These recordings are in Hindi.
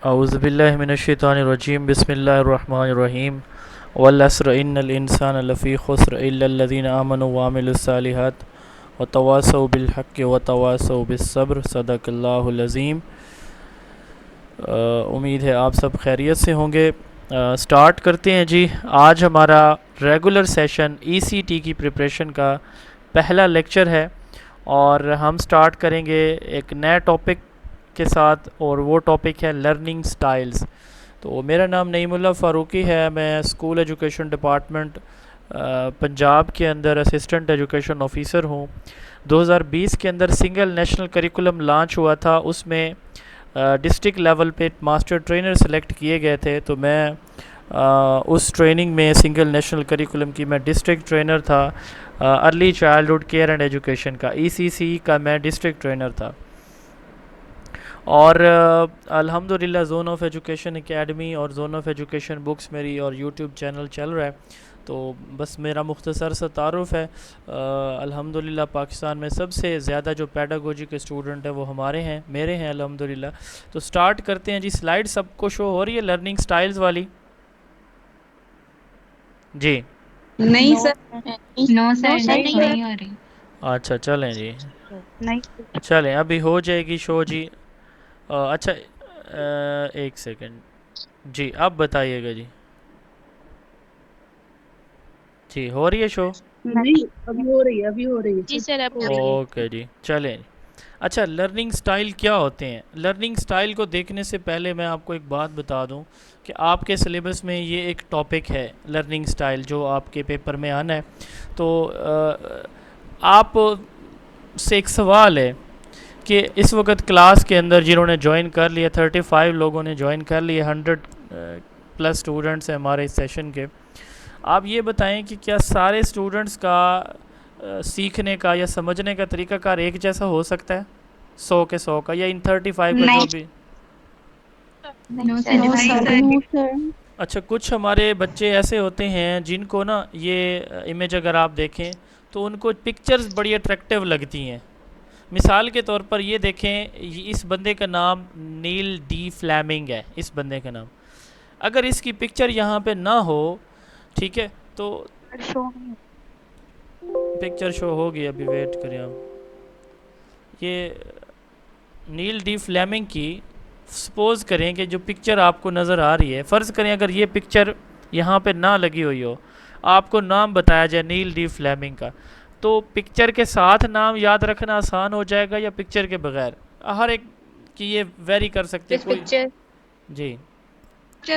औज़ुबिल्लाहि मिनश्शैतानिर्रजीम बिस्मिल्लाहिर्रहमानिर्रहीम वल अस्र इन्नल इंसाना लफ़ी खुस्र इल्लल्लज़ीना आमनु व अमिलुस्सालिहात व तवासौ बिल हक़्क़ि व तवासौ बिस्सब्र सदक़ल्लाहुल अज़ीम। उम्मीद है आप सब खैरियत से होंगे। स्टार्ट करते हैं जी। आज हमारा रेगुलर सेशन ईसीटी की प्रिपरेशन का पहला लेक्चर है और हम स्टार्ट करेंगे एक नया टॉपिक के साथ, और वो टॉपिक है लर्निंग स्टाइल्स। तो मेरा नाम नईमुल्लाह फ़ारूकी है। मैं स्कूल एजुकेशन डिपार्टमेंट पंजाब के अंदर असिस्टेंट एजुकेशन ऑफिसर हूँ। 2020 के अंदर सिंगल नेशनल करिकुलम लॉन्च हुआ था, उसमें डिस्ट्रिक्ट लेवल पे मास्टर ट्रेनर सेलेक्ट किए गए थे। तो मैं उस ट्रेनिंग में सिंगल नेशनल करिकुलम की मैं डिस्ट्रिक्ट ट्रेनर था। Early childhood care and education का ईसीसी का मैं डिस्ट्रिक्ट ट्रेनर था। और अल्हम्दुलिल्लाह जोन ऑफ एजुकेशन एकेडमी और जोन ऑफ एजुकेशन बुक्स मेरी और यूट्यूब चैनल चल रहा है। तो बस मेरा मुख्तसर सा तारुफ़ है। अल्हम्दुलिल्लाह पाकिस्तान में सबसे ज़्यादा जो पेडागोजी के स्टूडेंट हैं वो हमारे हैं, मेरे हैं अल्हम्दुलिल्लाह। तो स्टार्ट करते हैं जी। स्लाइड सबको शो हो रही है लर्निंग स्टाइल्स वाली? जी नहीं सर। नो सर, नहीं आ रही। अच्छा चलें जी, नहीं चलें अभी हो जाएगी शो जी। अच्छा एक सेकंड जी, अब बताइएगा जी। जी हो रही है शो? नहीं, अभी हो रही है, अभी हो रही है जी सर, अब ओके जी चलें। अच्छा, लर्निंग स्टाइल क्या होते हैं? लर्निंग स्टाइल को देखने से पहले मैं आपको एक बात बता दूं कि आपके सिलेबस में ये एक टॉपिक है लर्निंग स्टाइल, जो आपके पेपर में आना है। तो आप से एक सवाल है कि इस वक्त क्लास के अंदर जिन्होंने ज्वाइन कर लिया, 35 लोगों ने ज्वाइन कर लिया, 100 प्लस स्टूडेंट्स हैं हमारे इस सेशन के। आप ये बताएं कि क्या सारे स्टूडेंट्स का सीखने का या समझने का तरीक़ाकार एक जैसा हो सकता है 100 के 100 का, या इन 35 का जो भी? No sir. अच्छा, कुछ हमारे बच्चे ऐसे होते हैं जिनको ना ये इमेज अगर आप देखें तो उनको पिक्चर्स बड़ी अट्रैक्टिव लगती हैं। मिसाल के तौर पर ये देखें, इस बंदे का नाम नील डी फ्लैमिंग है, इस बंदे का नाम। अगर इसकी पिक्चर यहाँ पे ना हो, ठीक है, तो पिक्चर शो होगी, अभी वेट करें आप। ये नील डी फ्लेमिंग की सपोज़ करें कि जो पिक्चर आपको नज़र आ रही है, फ़र्ज़ करें अगर ये पिक्चर यहाँ पे ना लगी हुई हो, आपको नाम बताया जाए नील डी फ्लेमिंग का, तो पिक्चर के साथ नाम याद रखना आसान हो जाएगा या पिक्चर के बगैर? हर एक की ये वेरी कर सकते हैं कोई। पिक्चर जी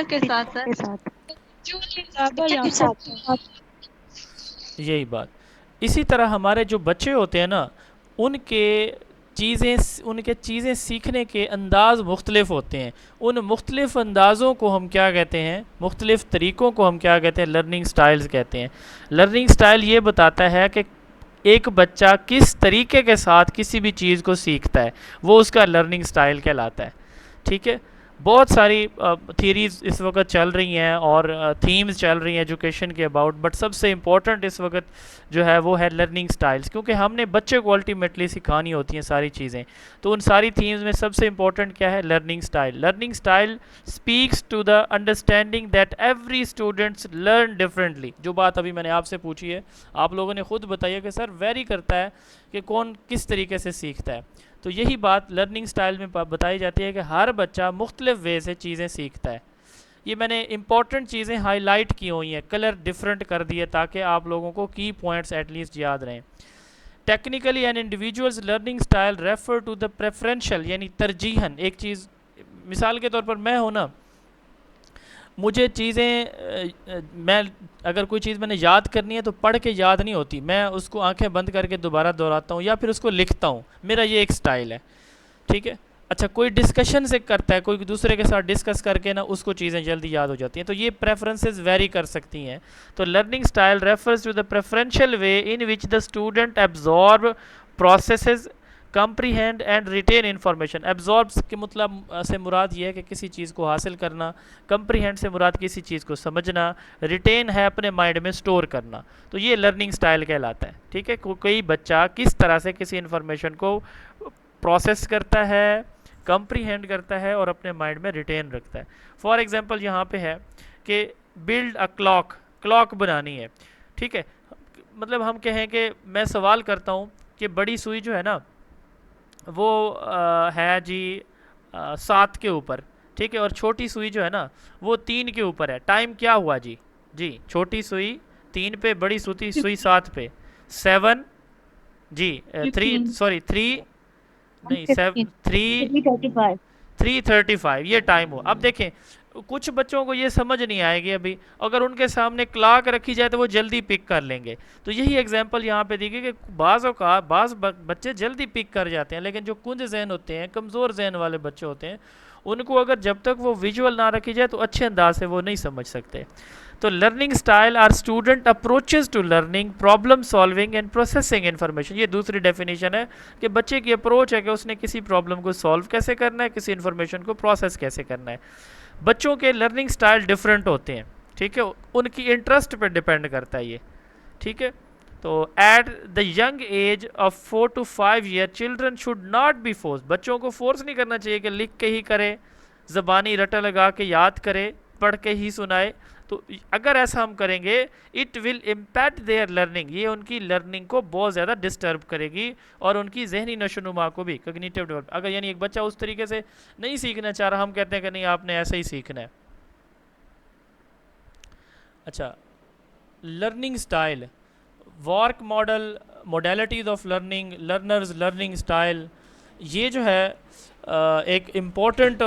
के साथ सर। यही बात। इसी तरह हमारे जो बच्चे होते हैं ना, उनके उनके चीज़ें सीखने के अंदाज़ मुख्तलिफ होते हैं। उन मुख्तलिफ अंदाज़ों को हम क्या कहते हैं, मुख्तलिफ तरीक़ों को हम क्या कहते हैं, लर्निंग स्टाइल्स कहते हैं। लर्निंग स्टाइल ये बताता है कि एक बच्चा किस तरीके के साथ किसी भी चीज़ को सीखता है, वो उसका लर्निंग स्टाइल कहलाता है। ठीक है, बहुत सारी थीरीज़ इस वक्त चल रही हैं और थीम्स चल रही हैं एजुकेशन के अबाउट, बट सबसे इम्पोर्टेंट इस वक्त जो है वो है लर्निंग स्टाइल्स, क्योंकि हमने बच्चे को अल्टीमेटली सिखानी होती हैं सारी चीज़ें। तो उन सारी थीम्स में सबसे इम्पोर्टेंट क्या है? Learning style. Learning style speaks to the understanding that every students learn differently. जो बात अभी मैंने आपसे पूछी है, आप लोगों ने खुद बताइए कि सर वेरी करता है कि कौन किस तरीके से सीखता है। तो यही बात लर्निंग स्टाइल में बताई जाती है कि हर बच्चा मुख्तलिफ वे से चीज़ें सीखता है। ये मैंने इंपॉर्टेंट चीज़ें हाईलाइट की हुई हैं, कलर डिफरेंट कर दिए ताकि आप लोगों को की पॉइंट्स एटलीस्ट याद रहें। Technically an individuals learning style refer to the preferential, यानी तरजीहन एक चीज़। मिसाल के तौर पर मैं हूँ ना, मुझे चीज़ें मैं अगर कोई चीज़ मैंने याद करनी है तो पढ़ के याद नहीं होती, मैं उसको आंखें बंद करके दोबारा दोहराता हूँ या फिर उसको लिखता हूँ। मेरा ये एक स्टाइल है, ठीक है। अच्छा, कोई डिस्कशन से करता है, कोई दूसरे के साथ डिस्कस करके ना उसको चीज़ें जल्दी याद हो जाती हैं। तो ये प्रेफरेंसेस वेरी कर सकती हैं। तो learning style refers to the preferential way in which the student absorb processes comprehend and retain information. Absorb के मतलब से मुराद ये है कि किसी चीज़ को हासिल करना, कंप्रीहेंड से मुराद किसी चीज़ को समझना, रिटेन है अपने माइंड में स्टोर करना। तो ये लर्निंग स्टाइल कहलाता है, ठीक है। कोई बच्चा किस तरह से किसी इन्फॉर्मेशन को प्रोसेस करता है, कंप्रीहेंड करता है और अपने माइंड में रिटेन रखता है। फॉर एग्जांपल यहाँ पे है कि बिल्ड अ क्लॉक, क्लॉक बनानी है, ठीक है। मतलब हम कहें कि मैं सवाल करता हूँ कि बड़ी सुई जो है ना वो है जी 7 के ऊपर, ठीक है, और छोटी सुई जो है ना वो 3 के ऊपर है, टाइम क्या हुआ जी? जी छोटी सुई 3 पे, बड़ी सुई सुई 7 पे, 7 जी 3 सॉरी 3 नहीं 7 3 3:35 ये टाइम हो। अब देखें कुछ बच्चों को ये समझ नहीं आएगी अभी, अगर उनके सामने क्लॉक रखी जाए तो वो जल्दी पिक कर लेंगे। तो यही एग्जांपल यहाँ पे दी गई कि बाज़ बच्चे जल्दी पिक कर जाते हैं, लेकिन जो कुंज जहन होते हैं, कमज़ोर जहन वाले बच्चे होते हैं, उनको अगर जब तक वो विजुअल ना रखी जाए तो अच्छे अंदाज से वो नहीं समझ सकते। तो learning style are student approaches to learning, problem solving and processing information. ये दूसरी डेफिनेशन है कि बच्चे की अप्रोच है कि उसने किसी प्रॉब्लम को सॉल्व कैसे करना है, किसी इन्फॉर्मेशन को प्रोसेस कैसे करना है। बच्चों के लर्निंग स्टाइल डिफरेंट होते हैं, ठीक है, उनकी इंटरेस्ट पर डिपेंड करता है ये, ठीक है। तो at the young age of 4 to 5 year children should not be force, बच्चों को फोर्स नहीं करना चाहिए कि लिख के ही करे, ज़बानी रटा लगा के याद करे, पढ़ के ही सुनाए। तो अगर ऐसा हम करेंगे it will impact there learning, ये उनकी लर्निंग को बहुत ज़्यादा डिस्टर्ब करेगी और उनकी जहनी नशोनुमा को भी, कॉग्निटिव डेवलप। अगर यानी एक बच्चा उस तरीके से नहीं सीखना चाह रहा, हम कहते हैं कि नहीं आपने ऐसे ही सीखना है। अच्छा, learning style, work model, modalities of learning, learners learning style, ये जो है एक इम्पॉर्टेंट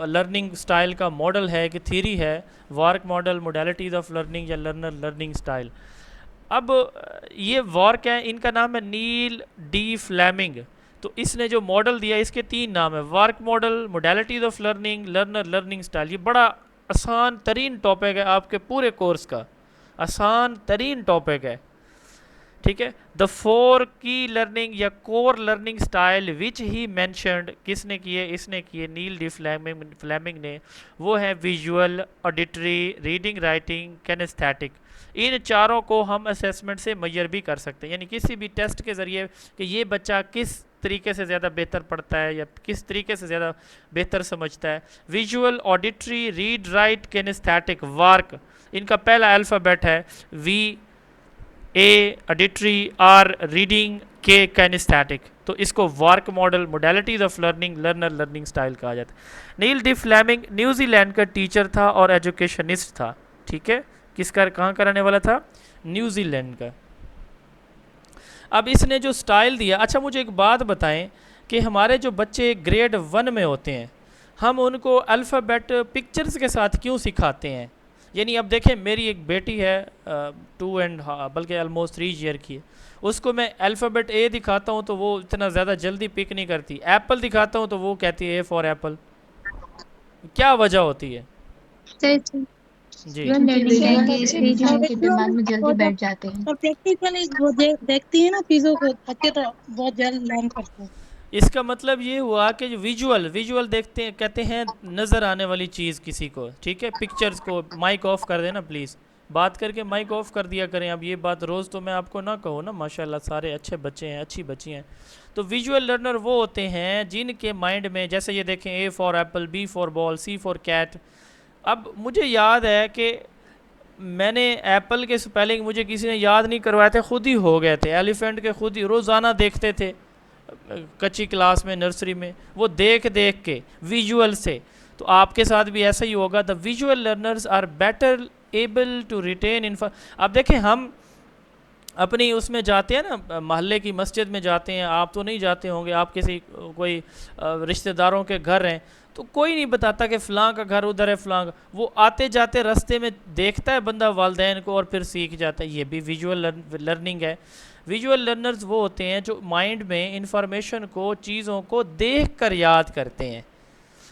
लर्निंग स्टाइल का मॉडल है कि थ्योरी है, work model, modalities of learning या लर्नर लर्निंग स्टाइल। अब ये वर्क है, इनका नाम है नील डी फ्लेमिंग। तो इसने जो मॉडल दिया इसके 3 नाम है, work model, modalities of learning, learner learning style. ये बड़ा आसान तरीन टॉपिक है आपके पूरे कोर्स का, आसान तरीन टॉपिक है, ठीक है। द 4 की लर्निंग या core learning style which he mentioned, किसने किए? इसने किए, नील डी फ्लेमिंग ने। वो है visual, auditory, reading, writing, kinaesthetic. इन चारों को हम असेसमेंट से मेजर भी कर सकते हैं, यानी किसी भी टेस्ट के ज़रिए कि ये बच्चा किस तरीके से ज़्यादा बेहतर पढ़ता है या किस तरीके से ज़्यादा बेहतर समझता है। Visual, auditory, read, write, kinaesthetic, VARK, इनका पहला अल्फ़ाबेट है V, A auditory, R reading, K kinaesthetic. तो इसको VARK model, modalities of learning, learner learning style कहा जाता है। नील डी फ्लेमिंग न्यूजीलैंड का टीचर था और एजुकेशनिस्ट था, ठीक है। किसका, कहाँ का रहने वाला था? न्यूजीलैंड का। अब इसने जो स्टाइल दिया, अच्छा मुझे एक बात बताएं कि हमारे जो बच्चे ग्रेड 1 में होते हैं, हम उनको अल्फ़ाबेट पिक्चर्स के साथ क्यों सिखाते हैं? यानी अब देखें मेरी एक बेटी है 2 एंड बल्कि ऑलमोस्ट 3 ईयर की है, उसको मैं अल्फ़ाबेट ए दिखाता हूँ तो वो इतना ज़्यादा जल्दी पिक नहीं करती, एप्पल दिखाता हूँ तो वो कहती है ए फॉर एप्पल। क्या वजह होती है जी? के दिमाग में जल्दी बैठ जाते हैं और प्रैक्टिकली वो देखती है ना चीजों को, बच्चे तो बहुत जल्द लर्न करते हैं। इसका मतलब ये हुआ कि जो विजुअल देखते हैं, कहते हैं नज़र आने वाली चीज़ किसी को, ठीक है। पिक्चर्स को माइक ऑफ कर देना प्लीज़, बात करके माइक ऑफ कर दिया करें। अब ये बात रोज़ तो मैं आपको ना कहूँ ना, माशाल्लाह सारे अच्छे बच्चे हैं, अच्छी बच्ची हैं। तो विजुअल लर्नर वो होते हैं जिनके माइंड में, जैसे ये देखें A for apple, B for ball, C for cat. अब मुझे याद है कि मैंने एप्पल के स्पेलिंग मुझे किसी ने याद नहीं करवाए थे, खुद ही हो गए थे। एलिफेंट के खुद ही रोज़ाना देखते थे कच्ची क्लास में, नर्सरी में, वो देख देख के विजुअल से। तो आपके साथ भी ऐसा ही होगा। The visual learners are better able to retain info. अब देखें हम अपनी उसमें जाते हैं ना, मोहल्ले की मस्जिद में जाते हैं, आप तो नहीं जाते होंगे, आप किसी कोई रिश्तेदारों के घर हैं तो कोई नहीं बताता कि फ़लाँ का घर उधर है, फ़लाँ का। वो आते जाते रास्ते में देखता है बंदा वालिदैन को और फिर सीख जाता है। ये भी विजुअल लर्निंग है। विजुअल लर्नर्स वो होते हैं जो माइंड में इंफॉर्मेशन को, चीज़ों को देख कर याद करते हैं।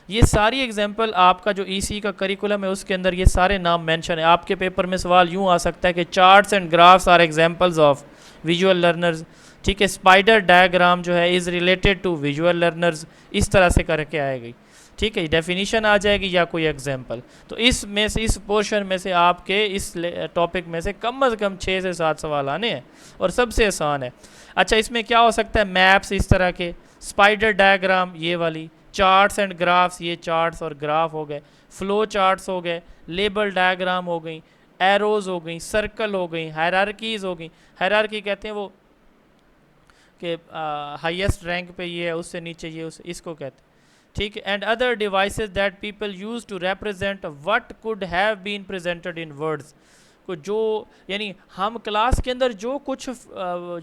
ये सारी एग्जांपल आपका जो ईसी का करिकुलम है उसके अंदर ये सारे नाम मेंशन है। आपके पेपर में सवाल यूँ आ सकता है कि charts and graphs are examples of visual learners, ठीक है। स्पाइडर डायग्राम जो है is related to visual learners, इस तरह से करके आएगी, ठीक है। डेफिनीशन आ जाएगी या कोई एग्जांपल। तो इसमें से, इस पोर्शन में से आपके इस टॉपिक में से कम 6 से 7 सवाल आने हैं और सबसे आसान है। अच्छा, इसमें क्या हो सकता है? मैप्स इस तरह के, स्पाइडर डायग्राम ये वाली, चार्ट्स एंड ग्राफ्स, ये चार्ट्स और ग्राफ हो गए, फ्लो चार्ट्स हो गए, लेबल डायग्राम हो गई, एरोज हो गई, सर्कल हो गई, हायरार्कीज हो गई। हायरार्की कहते हैं वो कि हाईएस्ट रैंक पे ये है, उससे नीचे ये, उस इसको कहते हैं, ठीक है। And other devices that people use to represent what could have been presented in words, को जो यानी हम क्लास के अंदर जो कुछ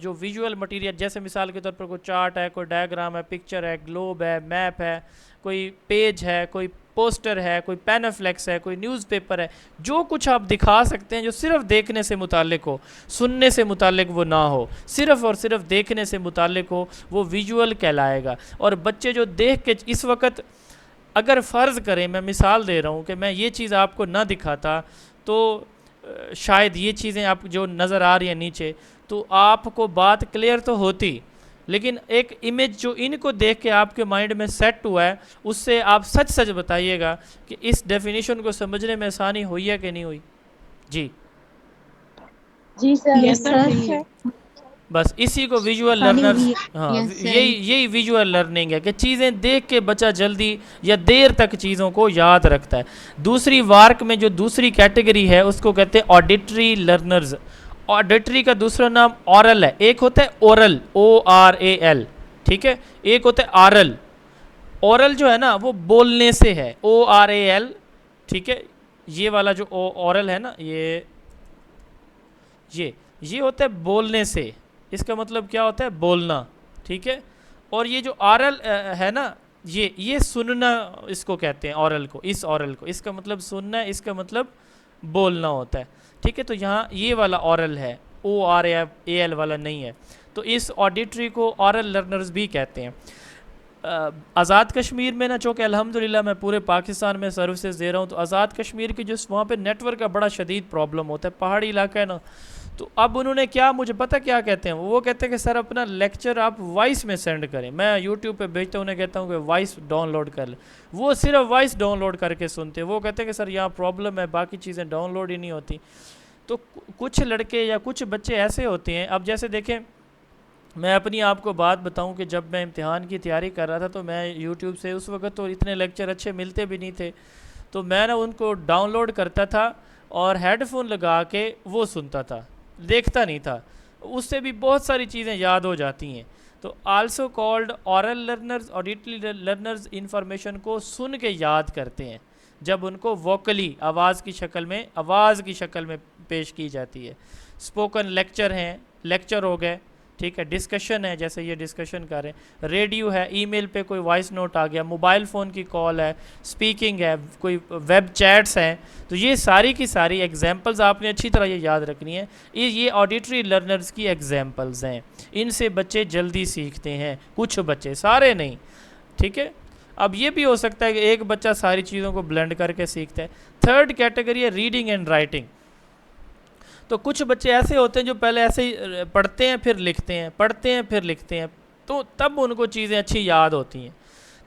जो विजुअल मटेरियल, जैसे मिसाल के तौर पर कोई चार्ट है, कोई डायग्राम है, पिक्चर है, ग्लोब है, मैप है, कोई पेज है, कोई पोस्टर है, कोई पैनाफ्लेक्स है, कोई न्यूज़पेपर है, जो कुछ आप दिखा सकते हैं जो सिर्फ देखने से मुतालिक हो, सुनने से मुतालिक वो ना हो, सिर्फ और सिर्फ देखने से मुतालिक हो, वो विजुअल कहलाएगा। और बच्चे जो देख के इस वक्त, अगर फ़र्ज़ करें, मैं मिसाल दे रहा हूँ कि मैं ये चीज़ आपको ना दिखाता तो शायद ये चीज़ें आप जो नज़र आ रही हैं नीचे, तो आपको बात क्लियर तो होती, लेकिन एक इमेज जो इनको देख के आपके माइंड में सेट हुआ है, उससे आप सच सच बताइएगा कि इस डेफिनेशन को समझने में आसानी हुई है कि नहीं हुई। जी जी सर। Yes sir. बस इसी को विजुअल आसानी लर्नर्स, हुई है। हाँ Yes, sir. यही विजुअल लर्निंग है कि चीज़ें देख के बच्चा जल्दी या देर तक चीज़ों को याद रखता है। दूसरी वार्क में जो दूसरी कैटेगरी है उसको कहते हैं ऑडिटरी लर्नर्स। ऑडिटरी का दूसरा नाम ऑरल है। एक होता है ओरल, ORAL, ठीक है, एक होता है आरल। ओरल जो है ना वो बोलने से है, ORAL, ठीक है। ये वाला जो ओरल है ना, ये होता है बोलने से, इसका मतलब क्या होता है, बोलना, ठीक है। और ये जो ऑरल है ना, ये सुनना इसको कहते हैं, ऑरल को, इस ऑरल को, इसका मतलब सुनना है, इसका मतलब बोलना होता है, ठीक है। तो यहाँ ये वाला ऑरल है, ORAL वाला नहीं है। तो इस ऑडिटरी को ऑरल लर्नर्स भी कहते हैं। आज़ाद कश्मीर में ना, चूँकि अल्हम्दुलिल्लाह मैं पूरे पाकिस्तान में सर्विसेज दे रहा हूँ, तो आज़ाद कश्मीर की जो वहाँ पे नेटवर्क का बड़ा शदीद प्रॉब्लम होता है, पहाड़ी इलाका है ना। तो अब उन्होंने क्या, मुझे पता क्या कहते हैं, वो कहते हैं कि सर अपना लेक्चर आप वॉइस में सेंड करें। मैं यूट्यूब पे भेजता हूँ, उन्हें कहता हूँ कि वॉइस डाउनलोड कर ले, वो सिर्फ वॉइस डाउनलोड करके सुनते हैं। वो कहते हैं कि सर यहाँ प्रॉब्लम है, बाकी चीज़ें डाउनलोड ही नहीं होती। तो कुछ लड़के या कुछ बच्चे ऐसे होते हैं, अब जैसे देखें, मैं अपनी आपको बात बताऊं कि जब मैं इम्तिहान की तैयारी कर रहा था तो मैं यूट्यूब से, उस वक्त तो इतने लेक्चर अच्छे मिलते भी नहीं थे, तो मैं ना उनको डाउनलोड करता था और हेडफोन लगा के वो सुनता था, देखता नहीं था। उससे भी बहुत सारी चीज़ें याद हो जाती हैं। तो also called aural learners, auditory learners information को सुन के याद करते हैं जब उनको वोकली, आवाज़ की शक्ल में पेश की जाती है। स्पोकन लेक्चर हैं, लेक्चर हो गए, ठीक है। डिस्कशन है, जैसे ये डिस्कशन कर रहे हैं। रेडियो है, ईमेल पे कोई वॉइस नोट आ गया, मोबाइल फ़ोन की कॉल है, स्पीकिंग है, कोई वेब चैट्स हैं। तो ये सारी की सारी एग्जांपल्स आपने अच्छी तरह ये याद रखनी है। ये ऑडिटरी लर्नर्स की एग्जांपल्स हैं। इनसे बच्चे जल्दी सीखते हैं, कुछ बच्चे, सारे नहीं, ठीक है। अब ये भी हो सकता है कि एक बच्चा सारी चीज़ों को ब्लेंड करके सीखता है। थर्ड कैटेगरी है रीडिंग एंड राइटिंग। तो कुछ बच्चे ऐसे होते हैं जो पहले ऐसे ही पढ़ते हैं फिर लिखते हैं, पढ़ते हैं फिर लिखते हैं, तो तब उनको चीज़ें अच्छी याद होती हैं।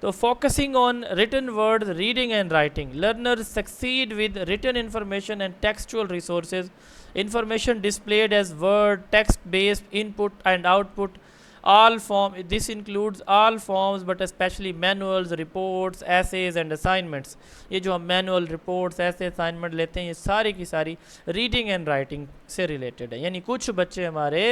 तो focusing on written words, reading and writing, learners succeed with written information and textual resources, information displayed as word, text based input and output, all form, this includes all forms but especially manuals, reports, essays and assignments। ये जो हम मैनुअल, रिपोर्ट्स, ऐसे असाइनमेंट लेते हैं, ये सारी की सारी रीडिंग एंड राइटिंग से रिलेटेड है। यानी कुछ बच्चे हमारे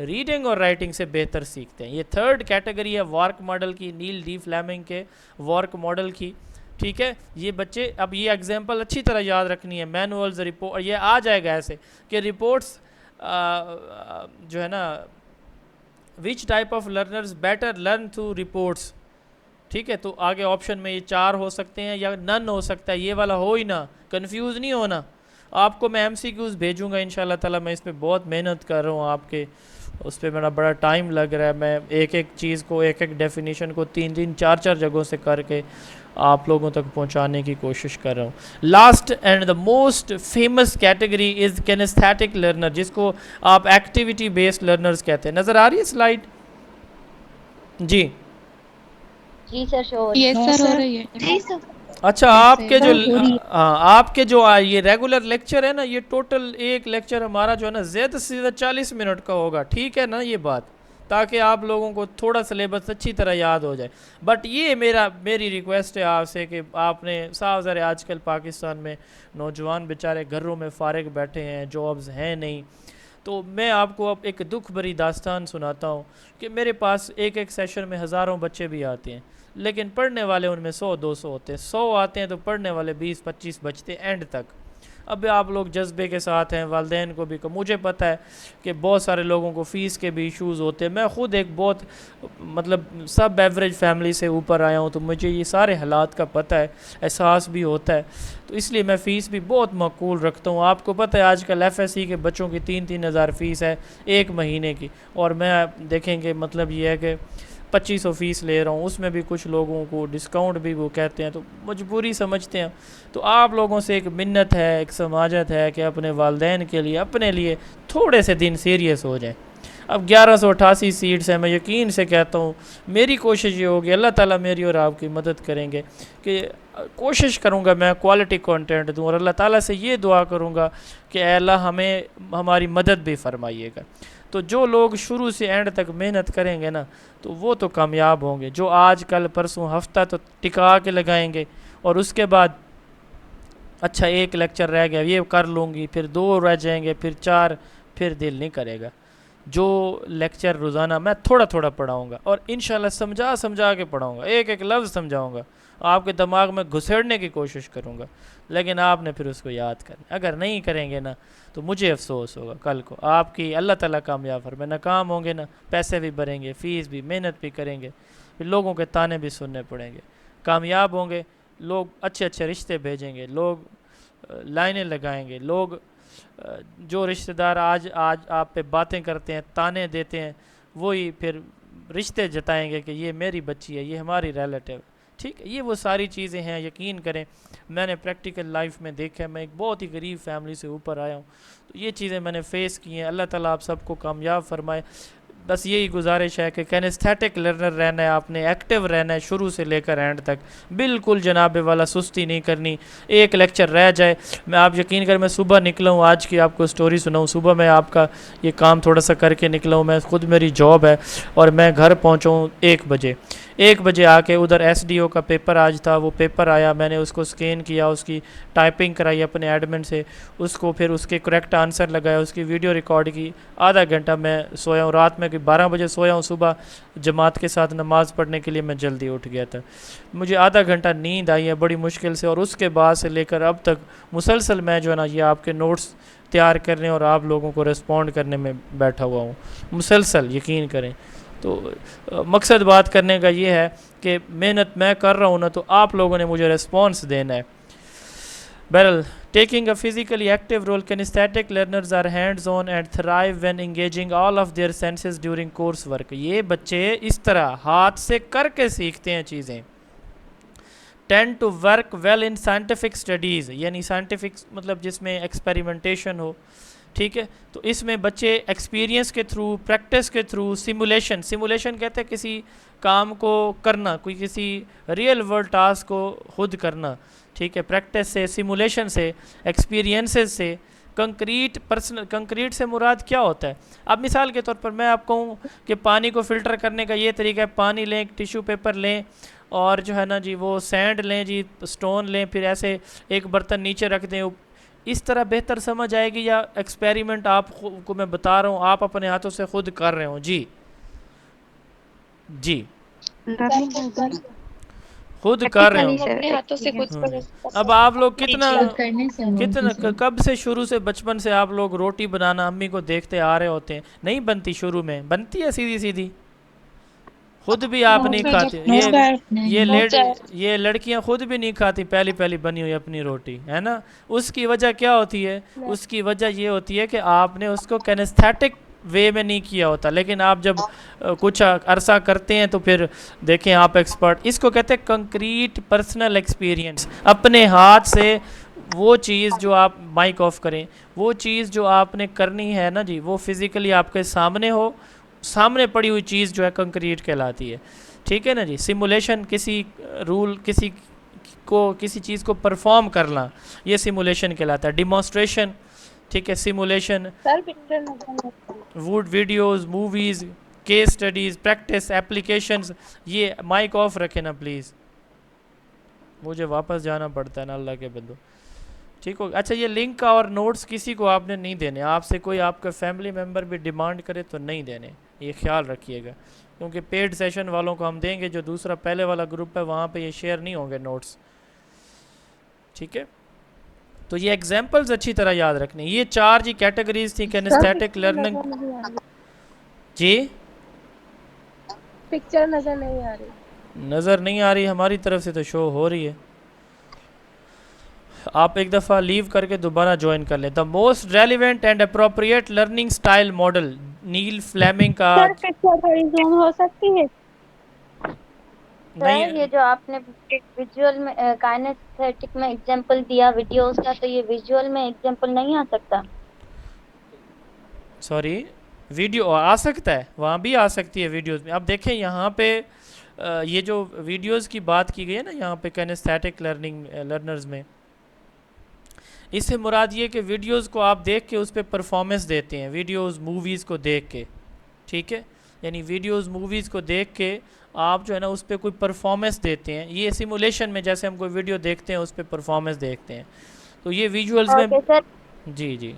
रीडिंग और राइटिंग से बेहतर सीखते हैं। ये थर्ड कैटेगरी है वर्क मॉडल की, नील डी फ्लेमिंग के वर्क मॉडल की, ठीक है। ये बच्चे, अब ये एग्जांपल अच्छी तरह याद रखनी है, मैनुअल्स, रिपोर्ट, ये आ जाएगा ऐसे कि रिपोर्ट्स जो है ना, which type of learners better learn through reports, ठीक है। तो आगे ऑप्शन में ये 4 हो सकते हैं या नन हो सकता है, ये वाला हो ही ना, कंफ्यूज नहीं होना। आपको मैं MCQs भेजूंगा इंशाल्लाह ताला, मैं इस पर बहुत मेहनत कर रहा हूँ, आपके उस पर मेरा बड़ा टाइम लग रहा है। मैं एक एक चीज़ को, एक एक डेफिनेशन को 3-3, 4-4 जगहों से करके आप लोगों तक पहुंचाने की कोशिश कर रहा हूँ। Last and the most famous category is kinaesthetic learner, जिसको आप एक्टिविटी बेस्ड लर्नर्स कहते हैं। नज़र आ रही है स्लाइड? जी जी सर, श्योर। यस हाँ, सर, हो सर। रही है। जी सर। अच्छा, आपके जो आपके जो ये रेगुलर लेक्चर है ना, ये टोटल एक लेक्चर हमारा जो है ना ज़्यादा से ज़्यादा 40 मिनट का होगा, ठीक है ना ये बात? ताकि आप लोगों को थोड़ा सिलेबस अच्छी तरह याद हो जाए। बट ये मेरी रिक्वेस्ट है आपसे कि आपने साफ ज़रा आजकल पाकिस्तान में नौजवान बेचारे घरों में फ़ारिग बैठे हैं, जॉब्स हैं नहीं। तो मैं आपको अब एक दुख भरी दास्तान सुनाता हूँ कि मेरे पास एक एक सेशन में हज़ारों बच्चे भी आते हैं, लेकिन पढ़ने वाले उनमें 100-200 होते हैं। 100 आते हैं तो पढ़ने वाले 20-25 बचते हैं एंड तक। अब आप लोग जज्बे के साथ हैं, वालदेन को भी मुझे पता है कि बहुत सारे लोगों को फ़ीस के भी इश्यूज़ होते हैं। मैं ख़ुद एक बहुत मतलब सब एवरेज फैमिली से ऊपर आया हूँ, तो मुझे ये सारे हालात का पता है, एहसास भी होता है। तो इसलिए मैं फ़ीस भी बहुत माकूल रखता हूँ। आपको पता है आजकल एफएससी के बच्चों की 3-3 हज़ार फ़ीस है एक महीने की, और मैं देखेंगे मतलब ये है कि 2500 फ़ीस ले रहा हूँ, उसमें भी कुछ लोगों को डिस्काउंट भी वो कहते हैं, तो मजबूरी समझते हैं। तो आप लोगों से एक मिन्नत है, एक समाजत है कि अपने वालदैन के लिए, अपने लिए थोड़े से दिन सीरियस हो जाएं। अब 1188 सीट्स हैं, मैं यकीन से कहता हूँ मेरी कोशिश ये होगी, अल्लाह ताला मेरी और आपकी मदद करेंगे कि कोशिश करूँगा मैं क्वालिटी कंटेंट दूँ, और अल्लाह ताला से ये दुआ करूँगा कि अल्लाह हमें हमारी मदद भी फरमाइएगा। तो जो लोग शुरू से एंड तक मेहनत करेंगे ना, तो वो तो कामयाब होंगे। जो आज कल परसों हफ्ता तो टिका के लगाएंगे, और उसके बाद अच्छा एक लेक्चर रह गया ये कर लूँगी, फिर 2 रह जाएंगे, फिर 4, फिर दिल नहीं करेगा। जो लेक्चर रोज़ाना मैं थोड़ा थोड़ा पढ़ाऊँगा, और इंशाल्लाह समझा समझा के पढ़ाऊँगा, एक एक लफ्ज़ समझाऊँगा, आपके दिमाग में घुसेड़ने की कोशिश करूँगा, लेकिन आपने फिर उसको याद करना। अगर नहीं करेंगे ना तो मुझे अफसोस होगा कल को। आपकी अल्लाह ताला कामयाब फरमाए, नाकाम होंगे ना, पैसे भी भरेंगे, फ़ीस भी, मेहनत भी करेंगे, फिर लोगों के ताने भी सुनने पड़ेंगे। कामयाब होंगे, लोग अच्छे अच्छे रिश्ते भेजेंगे, लोग लाइनें लगाएंगे, लोग जो रिश्तेदार आज आप पे बातें करते हैं, ताने देते हैं, वही फिर रिश्ते जताएंगे कि ये मेरी बच्ची है, ये हमारी रिलेटिव। ठीक है, ये वो सारी चीज़ें हैं, यकीन करें मैंने प्रैक्टिकल लाइफ में देखा है। मैं एक बहुत ही गरीब फैमिली से ऊपर आया हूँ, तो ये चीज़ें मैंने फ़ेस की हैं। अल्लाह ताला आप सबको कामयाब फरमाए। बस यही गुजारिश है कि कैनेस्थेटिक लर्नर रहना है, आपने एक्टिव रहना है शुरू से लेकर एंड तक, बिल्कुल जनाबे वाला सुस्ती नहीं करनी। एक लेक्चर रह जाए, मैं आप यकीन कर मैं सुबह निकला हूँ, आज की आपको स्टोरी सुनाऊँ। सुबह मैं आपका ये काम थोड़ा सा करके निकला हूँ, मैं खुद मेरी जॉब है, और मैं घर पहुँचा हूँ 1 बजे। 1 बजे आके उधर एसडीओ का पेपर आज था, वो पेपर आया, मैंने उसको स्कैन किया, उसकी टाइपिंग कराई अपने एडमिन से, उसको फिर उसके करेक्ट आंसर लगाया, उसकी वीडियो रिकॉर्ड की। आधा घंटा मैं सोया हूँ, रात में 12 बजे सोया हूँ, सुबह जमात के साथ नमाज़ पढ़ने के लिए मैं जल्दी उठ गया था। मुझे आधा घंटा नींद आई है बड़ी मुश्किल से, और उसके बाद से लेकर अब तक मुसलसल मैं जो है ना ये आपके नोट्स तैयार करने और आप लोगों को रिस्पॉन्ड करने में बैठा हुआ हूँ मुसलसल, यकीन करें। तो मकसद बात करने का ये है कि मेहनत मैं कर रहा हूँ ना, तो आप लोगों ने मुझे रिस्पॉन्स देना है। बहरहाल, taking a physically active role, kinesthetic learners are hands on and thrive when engaging all of their senses during course work। ये बच्चे इस तरह हाथ से करके सीखते हैं चीज़ें। tend to work well in scientific studies, यानी साइंटिफिक मतलब जिसमें एक्सपेरिमेंटेशन हो, ठीक है। तो इसमें बच्चे एक्सपीरियंस के थ्रू, प्रैक्टिस के थ्रू, सिमुलेशन कहते हैं किसी काम को करना, कोई किसी रियल वर्ल्ड टास्क को खुद करना, ठीक है। प्रैक्टिस से, सिमुलेशन से, एक्सपीरियंसेस से, कंक्रीट से मुराद क्या होता है। अब मिसाल के तौर पर मैं आपको कहूँ कि पानी को फ़िल्टर करने का ये तरीका है, पानी लें, टिश्यू पेपर लें, और जो है ना जी वो सैंड लें जी, स्टोन लें, फिर ऐसे एक बर्तन नीचे रख दें, इस तरह बेहतर समझ आएगी। या एक्सपेरिमेंट आपको मैं बता रहा हूँ, आप अपने हाथों से खुद कर रहे हो। जी जी, खुद कर रहे हो अपने हाथों से खुद अब आप लोग कितना करने से होगी कितना सर। कब से शुरू से बचपन से आप लोग रोटी बनाना अम्मी को देखते आ रहे होते हैं। नहीं बनती, शुरू में बनती है सीधी सीधी, खुद भी आप नहीं खाते। ये लड़कियां खुद भी नहीं खाती पहली पहली बनी हुई अपनी रोटी, है ना। उसकी वजह क्या होती है? उसकी वजह ये होती है कि आपने उसको कैनेस्थेटिक वे में नहीं किया होता। लेकिन आप जब कुछ अरसा करते हैं तो फिर देखें आप एक्सपर्ट, इसको कहते हैं कंक्रीट पर्सनल एक्सपीरियंस। अपने हाथ से वो चीज़ जो आप, माइक ऑफ करें, वो चीज़ जो आपने करनी है ना जी, वो फिज़िकली आपके सामने हो, सामने पड़ी हुई चीज़ जो है कंक्रीट कहलाती है, ठीक है ना जी। सिमुलेशन, किसी रूल, किसी चीज़ को परफॉर्म करना, ये सिमुलेशन कहलाता है। डिमॉन्स्ट्रेशन, ठीक है, simulation, would videos, movies, case studies, practice, applications. ये माइक ऑफ रखें ना प्लीज़, मुझे वापस जाना पड़ता है ना अल्लाह के बंदो। ठीक हो? अच्छा, ये लिंक और नोट्स किसी को आपने नहीं देने, आपसे कोई आपका फैमिली मेम्बर भी डिमांड करे तो नहीं देने, ये ख्याल रखिएगा, क्योंकि पेड सेशन वालों को हम देंगे, जो दूसरा पहले वाला ग्रुप है वहाँ पे ये शेयर नहीं होंगे नोट्स। ठीक है, तो ये एग्जांपल्स अच्छी तरह याद रखने। ये 4 जी कैटेगरीज थी किनेस्थेटिक लर्निंग। जी पिक्चर नजर नहीं आ रही। नज़र नहीं आ रही, हमारी तरफ से तो शो हो रही है। आप एक दफ़ा लीव करके दोबारा ज्वाइन कर लें। The most relevant and appropriate learning style model, Neil Fleming का। सर पिक्चर थोड़ी जूम हो सकती है? नहीं, सर ये जो आपने विजुअल में काइनेस्थेटिक में एग्जांपल दिया वीडियोस का, तो ये विजुअल में एग्जांपल नहीं आ सकता? सॉरी, वीडियो आ सकता है, वहाँ भी आ सकती है वीडियोस में। अब देखें यहाँ पे ये जो वीडियोस की बात की गई है ना यहाँ पे किनेस्थेटिक लर्निंग लर्नर्स में, इससे मुराद ये कि वीडियोस को आप देख के उस पर परफॉर्मेंस देते हैं, वीडियोस मूवीज़ को देख के। ठीक है, यानी वीडियोस मूवीज़ को देख के आप जो है ना उस पर कोई परफॉर्मेंस देते हैं। ये सिमुलेशन में जैसे हम कोई वीडियो देखते हैं उस पर परफॉर्मेंस देखते हैं, तो ये विजुअल्स में। Okay sir. जी जी,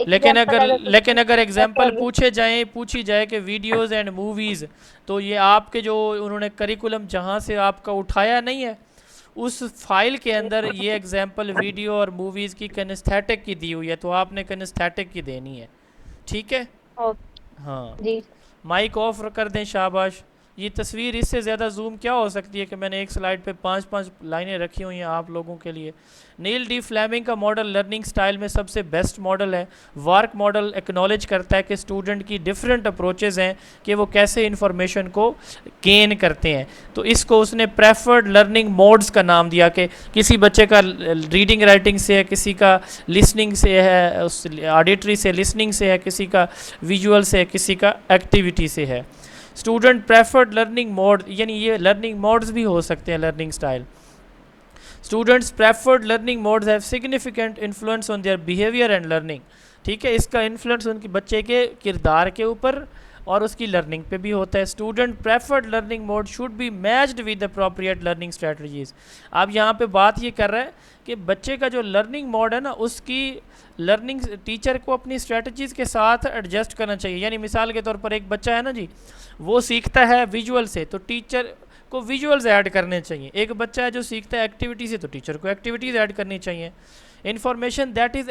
लेकिन अगर एग्जांपल पूछी जाए कि वीडियोस एंड मूवीज़, तो ये आपके जो उन्होंने करिकुलम जहाँ से आपका उठाया नहीं है, उस फाइल के अंदर ये एग्जांपल वीडियो और मूवीज़ की किनेस्थेटिक की दी हुई है, तो आपने किनेस्थेटिक की देनी है। ठीक है, हाँ जी माइक ऑफ कर दें, शाबाश। ये तस्वीर इससे ज़्यादा जूम क्या हो सकती है कि मैंने एक स्लाइड पे 5-5 लाइनें रखी हुई हैं आप लोगों के लिए। नील डी फ्लेमिंग का मॉडल लर्निंग स्टाइल में सबसे बेस्ट मॉडल है। वार्क मॉडल एक्नॉलेज करता है कि स्टूडेंट की डिफरेंट अप्रोचेज़ हैं कि वो कैसे इंफॉर्मेशन को गेन करते हैं, तो इसको उसने प्रेफर्ड लर्निंग मोड्स का नाम दिया कि किसी बच्चे का रीडिंग राइटिंग से है, किसी का लिसनिंग से है, ऑडिटरी से लिसनिंग से है, किसी का विजुअल से है, किसी का एक्टिविटी से है। स्टूडेंट प्रेफर्ड लर्निंग मोड, यानी ये लर्निंग मोड्स भी हो सकते हैं learning style. Students preferred learning modes have significant influence on their behaviour and learning. ठीक है, इसका इन्फ्लुएंस उनके बच्चे के किरदार के ऊपर और उसकी लर्निंग पे भी होता है। Student preferred learning mode should be matched with appropriate learning strategies. अब यहाँ पे बात ये कर रहा है कि बच्चे का जो लर्निंग मोड है ना, उसकी लर्निंग टीचर को अपनी स्ट्रेटजीज़ के साथ एडजस्ट करना चाहिए। यानी मिसाल के तौर पर एक बच्चा है ना जी, वो सीखता है विजुअल से, तो टीचर को विजुअल्स ऐड करने चाहिए। एक बच्चा है जो सीखता है एक्टिविटी से, तो टीचर को एक्टिविटीज़ ऐड करनी चाहिए। Information that is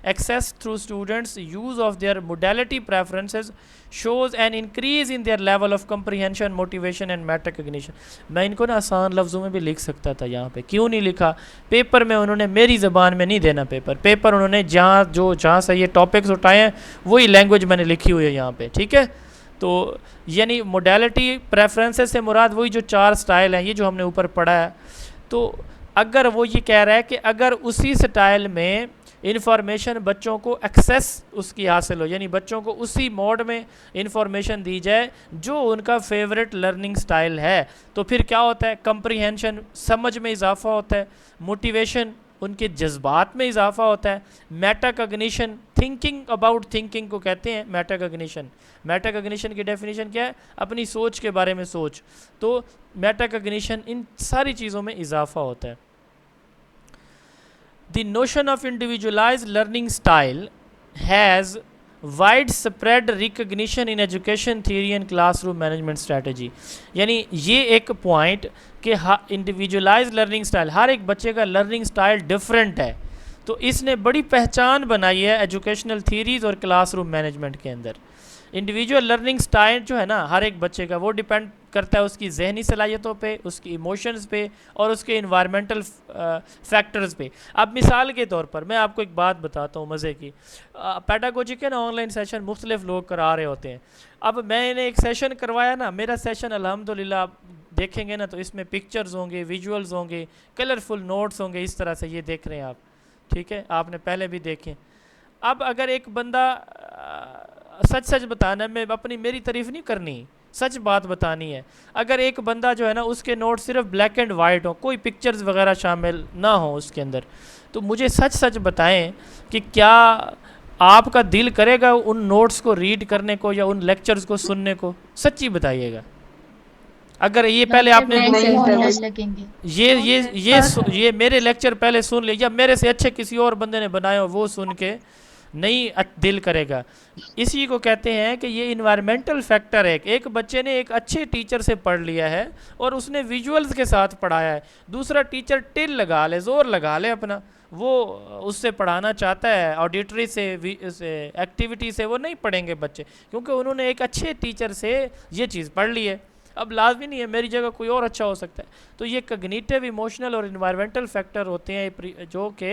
accessed through students use of their modality preferences shows an increase in their level of comprehension, motivation and metacognition। मैं इनको ना आसान लफ्ज़ों में भी लिख सकता था, यहाँ पे क्यों नहीं लिखा? पेपर में उन्होंने मेरी ज़बान में नहीं देना पेपर उन्होंने जहाँ से ये टॉपिक्स उठाए हैं वही लैंग्वेज मैंने लिखी हुई है यहाँ पे। ठीक है, तो यानी मोडालिटी प्रेफरेंसेस से मुराद वही जो 4 स्टाइल हैं, ये जो हमने ऊपर पढ़ा है। तो अगर वो ये कह रहा है कि अगर उसी स्टाइल में इन्फॉर्मेशन बच्चों को एक्सेस उसकी हासिल हो, यानी बच्चों को उसी मोड में इन्फॉर्मेशन दी जाए जो उनका फेवरेट लर्निंग स्टाइल है, तो फिर क्या होता है? कंप्रीहेंशन, समझ में इजाफा होता है, मोटिवेशन, उनके जज्बात में इजाफा होता है, मेटाकॉग्निशन, थिंकिंग अबाउट थिंकिंग को कहते हैं मेटाकॉग्निशन। मेटाकॉग्निशन की डेफिनेशन क्या है? अपनी सोच के बारे में सोच। तो मेटाकॉग्निशन, इन सारी चीज़ों में इजाफा होता है। The notion of individualized learning style has widespread recognition in education theory and classroom management strategy। यानी ये एक पॉइंट कि इंडिविजुअलाइज लर्निंग स्टाइल, हर एक बच्चे का लर्निंग स्टाइल डिफरेंट है, तो इसने बड़ी पहचान बनाई है एजुकेशनल थीरीज और क्लासरूम मैनेजमेंट के अंदर। इंडिविजुअल लर्निंग स्टाइल जो है ना हर एक बच्चे का, वो डिपेंड करता है उसकी जहनी सलाहियतों पे, उसकी इमोशंस पे और उसके इन्वायरमेंटल फैक्टर्स पे। अब मिसाल के तौर पर मैं आपको एक बात बताता हूँ मज़े की। पेडागोजी के ना ऑनलाइन सेशन मुख्तलिफ लोग करा रहे होते हैं। अब मैंने एक सेशन करवाया ना, मेरा सेशन अल्हम्दुलिल्लाह आप देखेंगे ना तो इसमें पिक्चर्स होंगे, विजुअल्स होंगे, कलरफुल नोट्स होंगे, इस तरह से ये देख रहे हैं आप। ठीक है, आपने पहले भी देखे। अब अगर एक बंदा सच बताना, मैं मेरी तारीफ़ नहीं करनी, सच बात बतानी है। अगर एक बंदा जो है ना उसके नोट सिर्फ ब्लैक एंड वाइट हो, कोई पिक्चर्स वगैरह शामिल ना हो उसके अंदर, तो मुझे सच बताएं कि क्या आपका दिल करेगा उन नोट्स को रीड करने को या उन लेक्चर्स को सुनने को? सच्ची बताइएगा। अगर ये पहले आपने लगेंगे ये मेरे लेक्चर पहले सुन ले या मेरे से अच्छे किसी और बंदे ने बनाए हो वो सुन के नहीं दिल करेगा। इसी को कहते हैं कि ये इन्वायरमेंटल फैक्टर है। एक बच्चे ने एक अच्छे टीचर से पढ़ लिया है और उसने विजुअल्स के साथ पढ़ाया है, दूसरा टीचर टिल लगा ले, जोर लगा ले अपना, वो उससे पढ़ाना चाहता है, ऑडिटरी से एक्टिविटी से वो नहीं पढ़ेंगे बच्चे, क्योंकि उन्होंने एक अच्छे टीचर से ये चीज़ पढ़ ली है। अब लाजमी नहीं है मेरी जगह कोई और अच्छा हो सकता है। तो ये कग्निटिव, इमोशनल और इन्वायरमेंटल फैक्टर होते हैं जो कि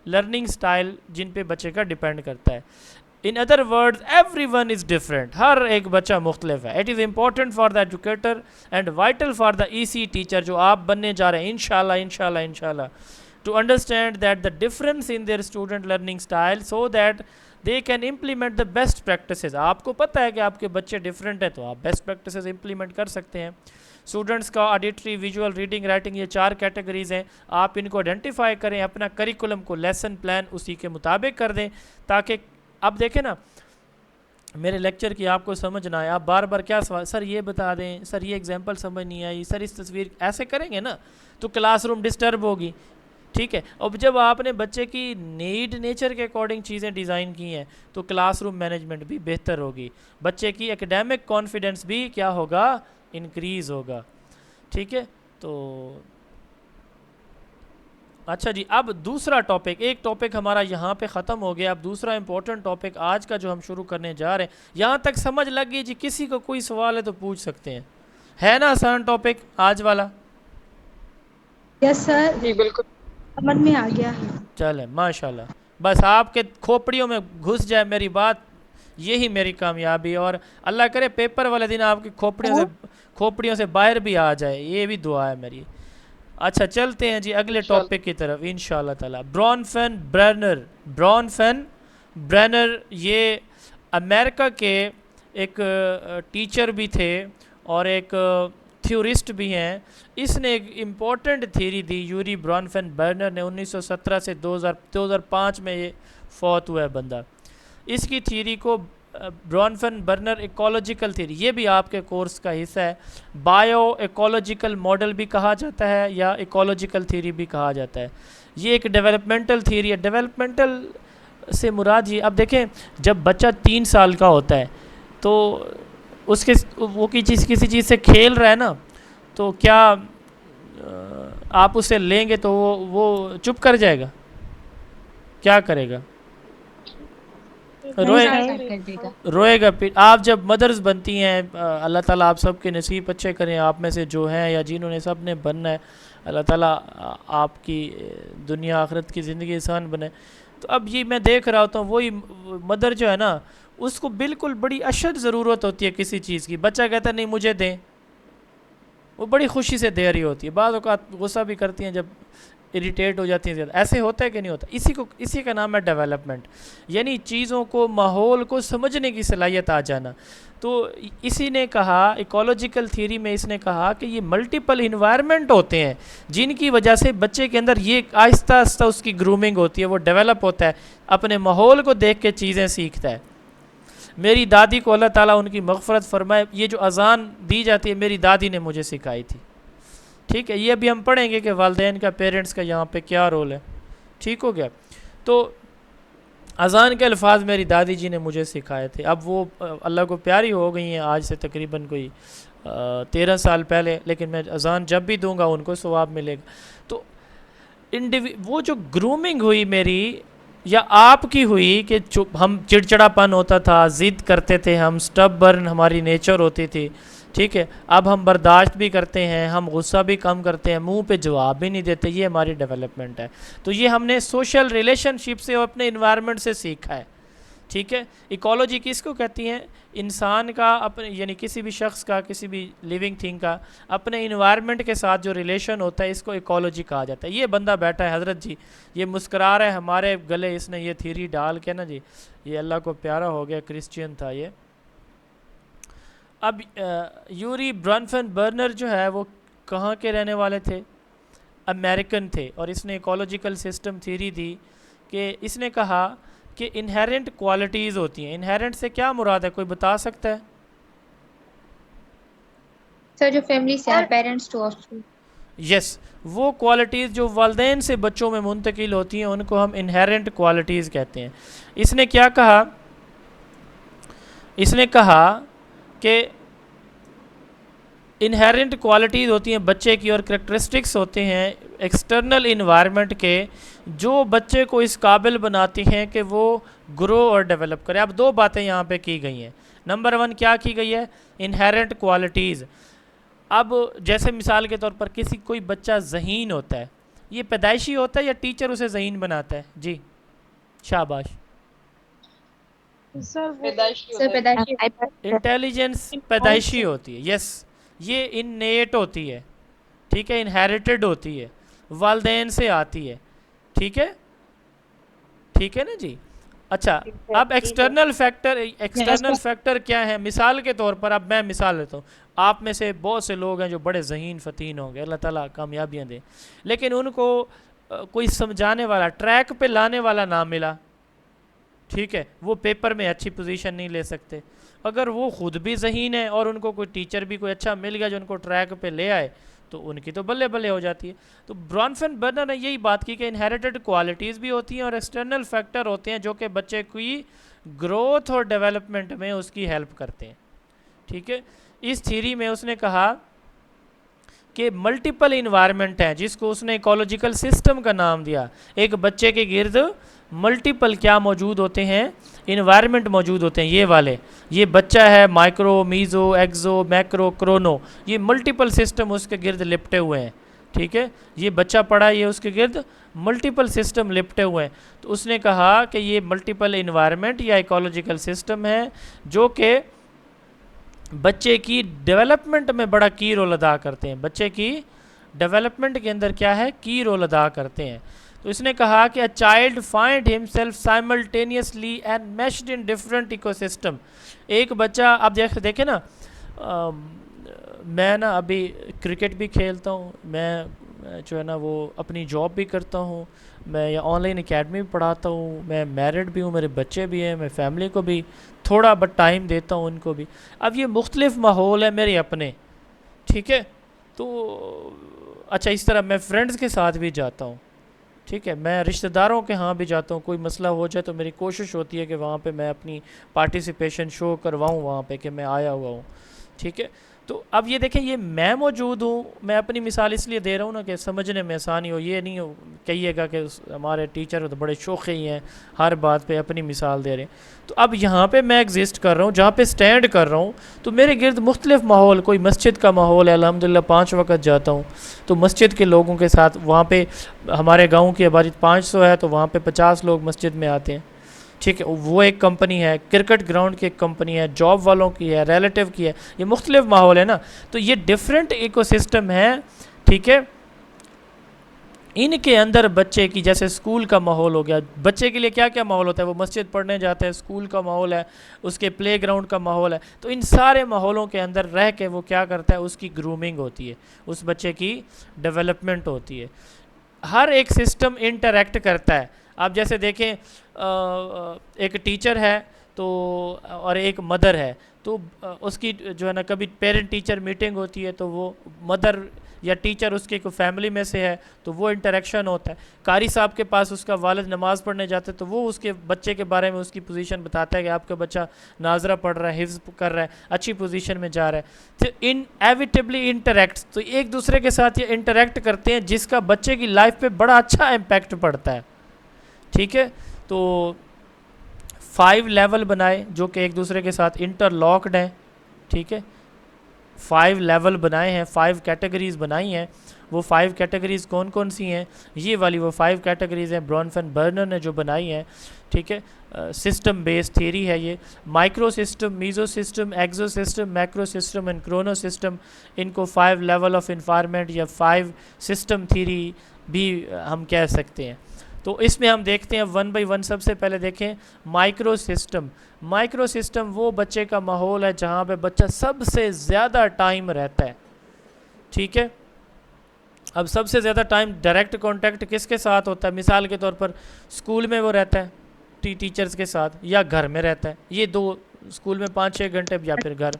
लर्निंग स्टाइल जिन पे बच्चे का डिपेंड करता है। In other words everyone is different, हर एक बच्चा मुख्तलिफ है। It is important for the educator and vital for the EC teacher जो आप बनने जा रहे हैं इंशाल्लाह to understand that the difference in their student learning style so that they can implement the best practices। आपको पता है कि आपके बच्चे डिफरेंट है तो आप बेस्ट प्रैक्टिसेस इंप्लीमेंट कर सकते हैं। स्टूडेंट्स का ऑडिटरी, विजुअल, रीडिंग, राइटिंग, ये 4 कैटेगरीज हैं। आप इनको आइडेंटिफाई करें, अपना करिकुलम को, लेसन प्लान उसी के मुताबिक कर दें, ताकि आप देखें ना मेरे लेक्चर की आपको समझ ना आए, आप बार बार क्या सवाल, सर ये बता दें, सर ये एग्जांपल समझ नहीं आई, सर इस तस्वीर, ऐसे करेंगे ना तो क्लासरूम डिस्टर्ब होगी। ठीक है, अब जब आपने बच्चे की नीड, नेचर के अकॉर्डिंग चीज़ें डिज़ाइन की हैं तो क्लासरूम मैनेजमेंट भी बेहतर होगी, बच्चे की एकेडमिक कॉन्फिडेंस भी क्या होगा, इंक्रीज़ होगा। ठीक है, तो अच्छा जी, अब दूसरा टॉपिक, एक टॉपिक हमारा यहाँ पे ख़त्म हो गया। अब दूसरा इंपॉर्टेंट टॉपिक आज का जो हम शुरू करने जा रहे हैं, यहाँ तक समझ लग गई जी? किसी को कोई सवाल है तो पूछ सकते हैं, है ना आसान टॉपिक आज वाला? यस सर, जी बिल्कुल समझ में आ गया। चले माशाल्लाह, बस आपके खोपड़ियों में घुस जाए मेरी बात, यही मेरी कामयाबी, और अल्लाह करे पेपर वाले दिन आपकी खोपड़ियों से बाहर भी आ जाए, ये भी दुआ है मेरी। अच्छा चलते हैं जी अगले टॉपिक की तरफ इंशाल्लाह ताला। ब्रॉनफेन ब्रेनर ये अमेरिका के एक टीचर भी थे और एक थ्योरिस्ट भी हैं। इसने एक इम्पॉर्टेंट थ्योरी दी, यूरी ब्रॉनफेन बर्नर ने 1917 से 2005 में ये फौत हुआ है बंदा। इसकी थ्योरी को ब्रॉनफेन बर्नर इकोलॉजिकल थ्योरी, ये भी आपके कोर्स का हिस्सा है। बायो इकोलॉजिकल मॉडल भी कहा जाता है या इकोलॉजिकल थ्योरी भी कहा जाता है। ये एक डेवलपमेंटल थ्योरी है। डेवलपमेंटल से मुराद ये, अब देखें जब बच्चा 3 साल का होता है तो उसके वो किसी चीज़ से खेल रहा है ना, तो क्या आप उसे लेंगे तो वो चुप कर जाएगा? क्या करेगा? रोएगा फिर। आप जब मदर्स बनती हैं, अल्लाह ताला आप सबके नसीब अच्छे करें, आप में से जो हैं या जिन्होंने सब ने बनना है, अल्लाह ताला आपकी दुनिया आखिरत की ज़िंदगी आसान बने। तो अब ये मैं देख रहा होता हूँ, वही मदर जो है ना, उसको बिल्कुल बड़ी अशद ज़रूरत होती है किसी चीज़ की, बच्चा कहता है नहीं मुझे दें, वो बड़ी खुशी से दे रही होती है, बाज़ औक़ात गुस्सा भी करती हैं जब इरिटेट हो जाती हैं ज़्यादा। ऐसे होता है कि नहीं होता? इसी का नाम है डेवलपमेंट, यानी चीज़ों को, माहौल को समझने की सलाहियत आ जाना। तो इसी ने कहा, इकोलॉजिकल थ्योरी में इसने कहा कि ये मल्टीपल इन्वायरमेंट होते हैं जिनकी वजह से बच्चे के अंदर ये आहिस्ता आहिस्ता उसकी ग्रूमिंग होती है, वो डेवलप होता है, अपने माहौल को देख के चीज़ें सीखता है। मेरी दादी को अल्लाह ताला उनकी मग़फ़रत फरमाए, ये जो अज़ान दी जाती है मेरी दादी ने मुझे सिखाई थी। ठीक है, ये भी हम पढ़ेंगे कि वालिदैन का, पेरेंट्स का यहाँ पे क्या रोल है। ठीक हो गया? तो अज़ान के अल्फाज मेरी दादी जी ने मुझे सिखाए थे। अब वो अल्लाह को प्यारी हो गई हैं आज से तकरीबन कोई 13 साल पहले, लेकिन मैं अज़ान जब भी दूंगा उनको सवाब मिलेगा। तो वो जो ग्रूमिंग हुई मेरी या आपकी हुई कि हम चिड़चिड़ापन होता था, ज़िद करते थे, हम स्टबर्न हमारी नेचर होती थी। ठीक है, अब हम बर्दाश्त भी करते हैं, हम गुस्सा भी कम करते हैं, मुंह पे जवाब भी नहीं देते, ये हमारी डेवलपमेंट है। तो ये हमने सोशल रिलेशनशिप से और अपने इन्वायरमेंट से सीखा है। ठीक है, इकोलॉजी किसको कहती हैं? इंसान का अपने, यानी किसी भी शख्स का, किसी भी लिविंग थिंग का अपने इन्वायरमेंट के साथ जो रिलेशन होता है, इसको इकोलॉजी कहा जाता है। ये बंदा बैठा है हज़रत जी, ये मुस्करा रहा है हमारे गले, इसने ये थ्योरी डाल के ना जी, ये अल्लाह को प्यारा हो गया, क्रिश्चियन था ये। अब यूरी ब्रॉनफेन बर्नर जो है वो कहाँ के रहने वाले थे? अमेरिकन थे, और इसने इकोलॉजिकल सिस्टम थ्योरी दी कि इसने कहा कि इनहेरेंट क्वालिटीज़ होती हैं। इनहेरेंट से क्या मुराद है, कोई बता सकता है? सर जो फैमिली से है, पेरेंट्स टू ऑफस्प्रिंग। यस, वो क्वालिटीज़ जो वालिदैन से बच्चों में मुंतकिल होती हैं उनको हम इनहेरेंट क्वालिटीज़ कहते हैं। इसने क्या कहा, इसने कहा कि इनहेरेंट क्वालिटीज़ होती हैं बच्चे की और करेक्टरिस्टिक्स होते हैं एक्सटर्नल इन्वायरमेंट के जो बच्चे को इस काबिल बनाती हैं कि वो ग्रो और डेवलप करे। अब दो बातें यहाँ पे की गई हैं। नंबर वन क्या की गई है, इनहेरेंट क्वालिटीज़। अब जैसे मिसाल के तौर पर किसी कोई बच्चा ज़हीन होता है, ये पैदाइशी होता है या टीचर उसे ज़हीन बनाता है? जी शाबाश। सर सर पैदाइशी इंटेलिजेंस पैदाइशी होती है, यस, ये इननेट होती है, ठीक है, इनहेरिटेड होती है, वालदेन से आती है, ठीक है, ठीक है ना जी। अच्छा, अब एक्सटर्नल फैक्टर क्या है? मिसाल के तौर पर, अब मैं मिसाल लेता हूँ, आप में से बहुत से लोग हैं जो बड़े ज़हीन फ़तीन होंगे, अल्लाह ताला कामयाबियाँ दे, लेकिन उनको कोई समझाने वाला, ट्रैक पे लाने वाला ना मिला, ठीक है, वो पेपर में अच्छी पोजीशन नहीं ले सकते। अगर वो खुद भी ज़हीन है और उनको कोई टीचर भी कोई अच्छा मिल गया जो उनको ट्रैक पे ले आए तो उनकी तो बल्ले बल्ले हो जाती है। तो ब्रॉनफेन बर्नर ने यही बात की कि इनहेरिटेड क्वालिटीज़ भी होती हैं और एक्सटर्नल फैक्टर होते हैं जो कि बच्चे की ग्रोथ और डेवलपमेंट में उसकी हेल्प करते हैं, ठीक है। इस थ्योरी में उसने कहा कि मल्टीपल इन्वायरमेंट हैं जिसको उसने इकोलॉजिकल सिस्टम का नाम दिया। एक बच्चे के गिर्द मल्टीपल क्या मौजूद होते हैं, इन्वायरमेंट मौजूद होते हैं। ये वाले, ये बच्चा है, माइक्रो, मीज़ो, एक्सो, मैक्रो, क्रोनो, ये मल्टीपल सिस्टम उसके गिर्द लिपटे हुए हैं, ठीक है। ये बच्चा पड़ा है, ये उसके गिर्द मल्टीपल सिस्टम लिपटे हुए हैं। तो उसने कहा कि ये मल्टीपल इन्वायरमेंट या इकोलॉजिकल सिस्टम है जो कि बच्चे की डेवलपमेंट में बड़ा की रोल अदा करते हैं, बच्चे की डेवलपमेंट के अंदर क्या है, की रोल अदा करते हैं। तो इसने कहा कि a child find himself simultaneously and meshed in different ecosystem. एक बच्चा, आप देखे ना, मैं ना अभी क्रिकेट भी खेलता हूँ, मैं जो है ना वो अपनी जॉब भी करता हूँ, मैं या ऑनलाइन एकेडमी भी पढ़ाता हूँ, मैं मैरिड भी हूँ, मेरे बच्चे भी हैं, मैं फैमिली को भी थोड़ा बहुत टाइम देता हूँ उनको भी। अब ये मुख्तलिफ माहौल है मेरे अपने, ठीक है। तो अच्छा, इस तरह मैं फ्रेंड्स के साथ भी जाता हूँ, ठीक है, मैं रिश्तेदारों के यहाँ भी जाता हूँ, कोई मसला हो जाए तो मेरी कोशिश होती है कि वहाँ पे मैं अपनी पार्टिसिपेशन शो करवाऊँ वहाँ पे कि मैं आया हुआ हूँ, ठीक है। तो अब ये देखें, ये मैं मौजूद हूँ, मैं अपनी मिसाल इसलिए दे रहा हूँ ना कि समझने में आसानी हो। ये नहीं हो कहिएगा कि हमारे टीचर तो बड़े शौक़ी ही हैं, हर बात पे अपनी मिसाल दे रहे हैं। तो अब यहाँ पे मैं एग्जिस्ट कर रहा हूँ, जहाँ पे स्टैंड कर रहा हूँ, तो मेरे गिर्द मुख्तलिफ माहौल, कोई मस्जिद का माहौल है, अल्हम्दुलिल्लाह 5 वक्त जाता हूँ, तो मस्जिद के लोगों के साथ, वहाँ पे हमारे गाँव की आबादी 500 है तो वहाँ पर 50 लोग मस्जिद में आते हैं, ठीक है। वो एक कंपनी है, क्रिकेट ग्राउंड की एक कंपनी है, जॉब वालों की है, रिलेटिव की है, ये मुख्तलिफ माहौल है ना। तो ये डिफरेंट इकोसिस्टम है, ठीक है। इनके अंदर बच्चे की, जैसे स्कूल का माहौल हो गया, बच्चे के लिए क्या क्या माहौल होता है, वो मस्जिद पढ़ने जाता है, स्कूल का माहौल है, उसके प्ले ग्राउंड का माहौल है। तो इन सारे माहौलों के अंदर रह के वो क्या करता है, उसकी ग्रूमिंग होती है, उस बच्चे की डेवलपमेंट होती है। हर एक सिस्टम इंटरेक्ट करता है। आप जैसे देखें, एक टीचर है तो और एक मदर है, तो उसकी जो है ना कभी पेरेंट टीचर मीटिंग होती है तो वो मदर या टीचर उसके को फैमिली में से है तो वो इंटरेक्शन होता है। कारी साहब के पास उसका वालिद नमाज़ पढ़ने जाते हैं तो वो उसके बच्चे के बारे में उसकी पोजीशन बताता है कि आपका बच्चा नाजरा पढ़ रहा है, हिफ्ज़ कर रहा है, अच्छी पोजीशन में जा रहा है। तो इनएविटेबली इंटरेक्ट, तो एक दूसरे के साथ ये इंटरेक्ट करते हैं जिसका बच्चे की लाइफ पे बड़ा अच्छा इम्पैक्ट पड़ता है, ठीक है। तो 5 लेवल बनाए जो कि एक दूसरे के साथ इंटरलॉक्ड हैं, ठीक है। 5 लेवल बनाए हैं, 5 कैटेगरीज़ बनाई हैं। वो 5 कैटेगरीज़ कौन कौन सी हैं, ये वाली वो 5 कैटेगरीज़ हैं ब्रॉनफेन बर्नर ने जो बनाई हैं, ठीक है। सिस्टम बेस्ड थ्योरी है ये। Micro system, meso system, exo system, macro system and chrono system, इनको 5 लेवल ऑफ इन्वायरमेंट या 5 सिस्टम थ्योरी भी हम कह सकते हैं। तो इसमें हम देखते हैं 1 बाई 1। सबसे पहले देखें माइक्रो सिस्टम। माइक्रो सिस्टम वो बच्चे का माहौल है जहाँ पे बच्चा सबसे ज़्यादा टाइम रहता है, ठीक है। अब सबसे ज़्यादा टाइम डायरेक्ट कांटेक्ट किसके साथ होता है, मिसाल के तौर पर स्कूल में वो रहता है, टीचर्स के साथ, या घर में रहता है, ये दो, स्कूल में 5-6 घंटे या फिर घर।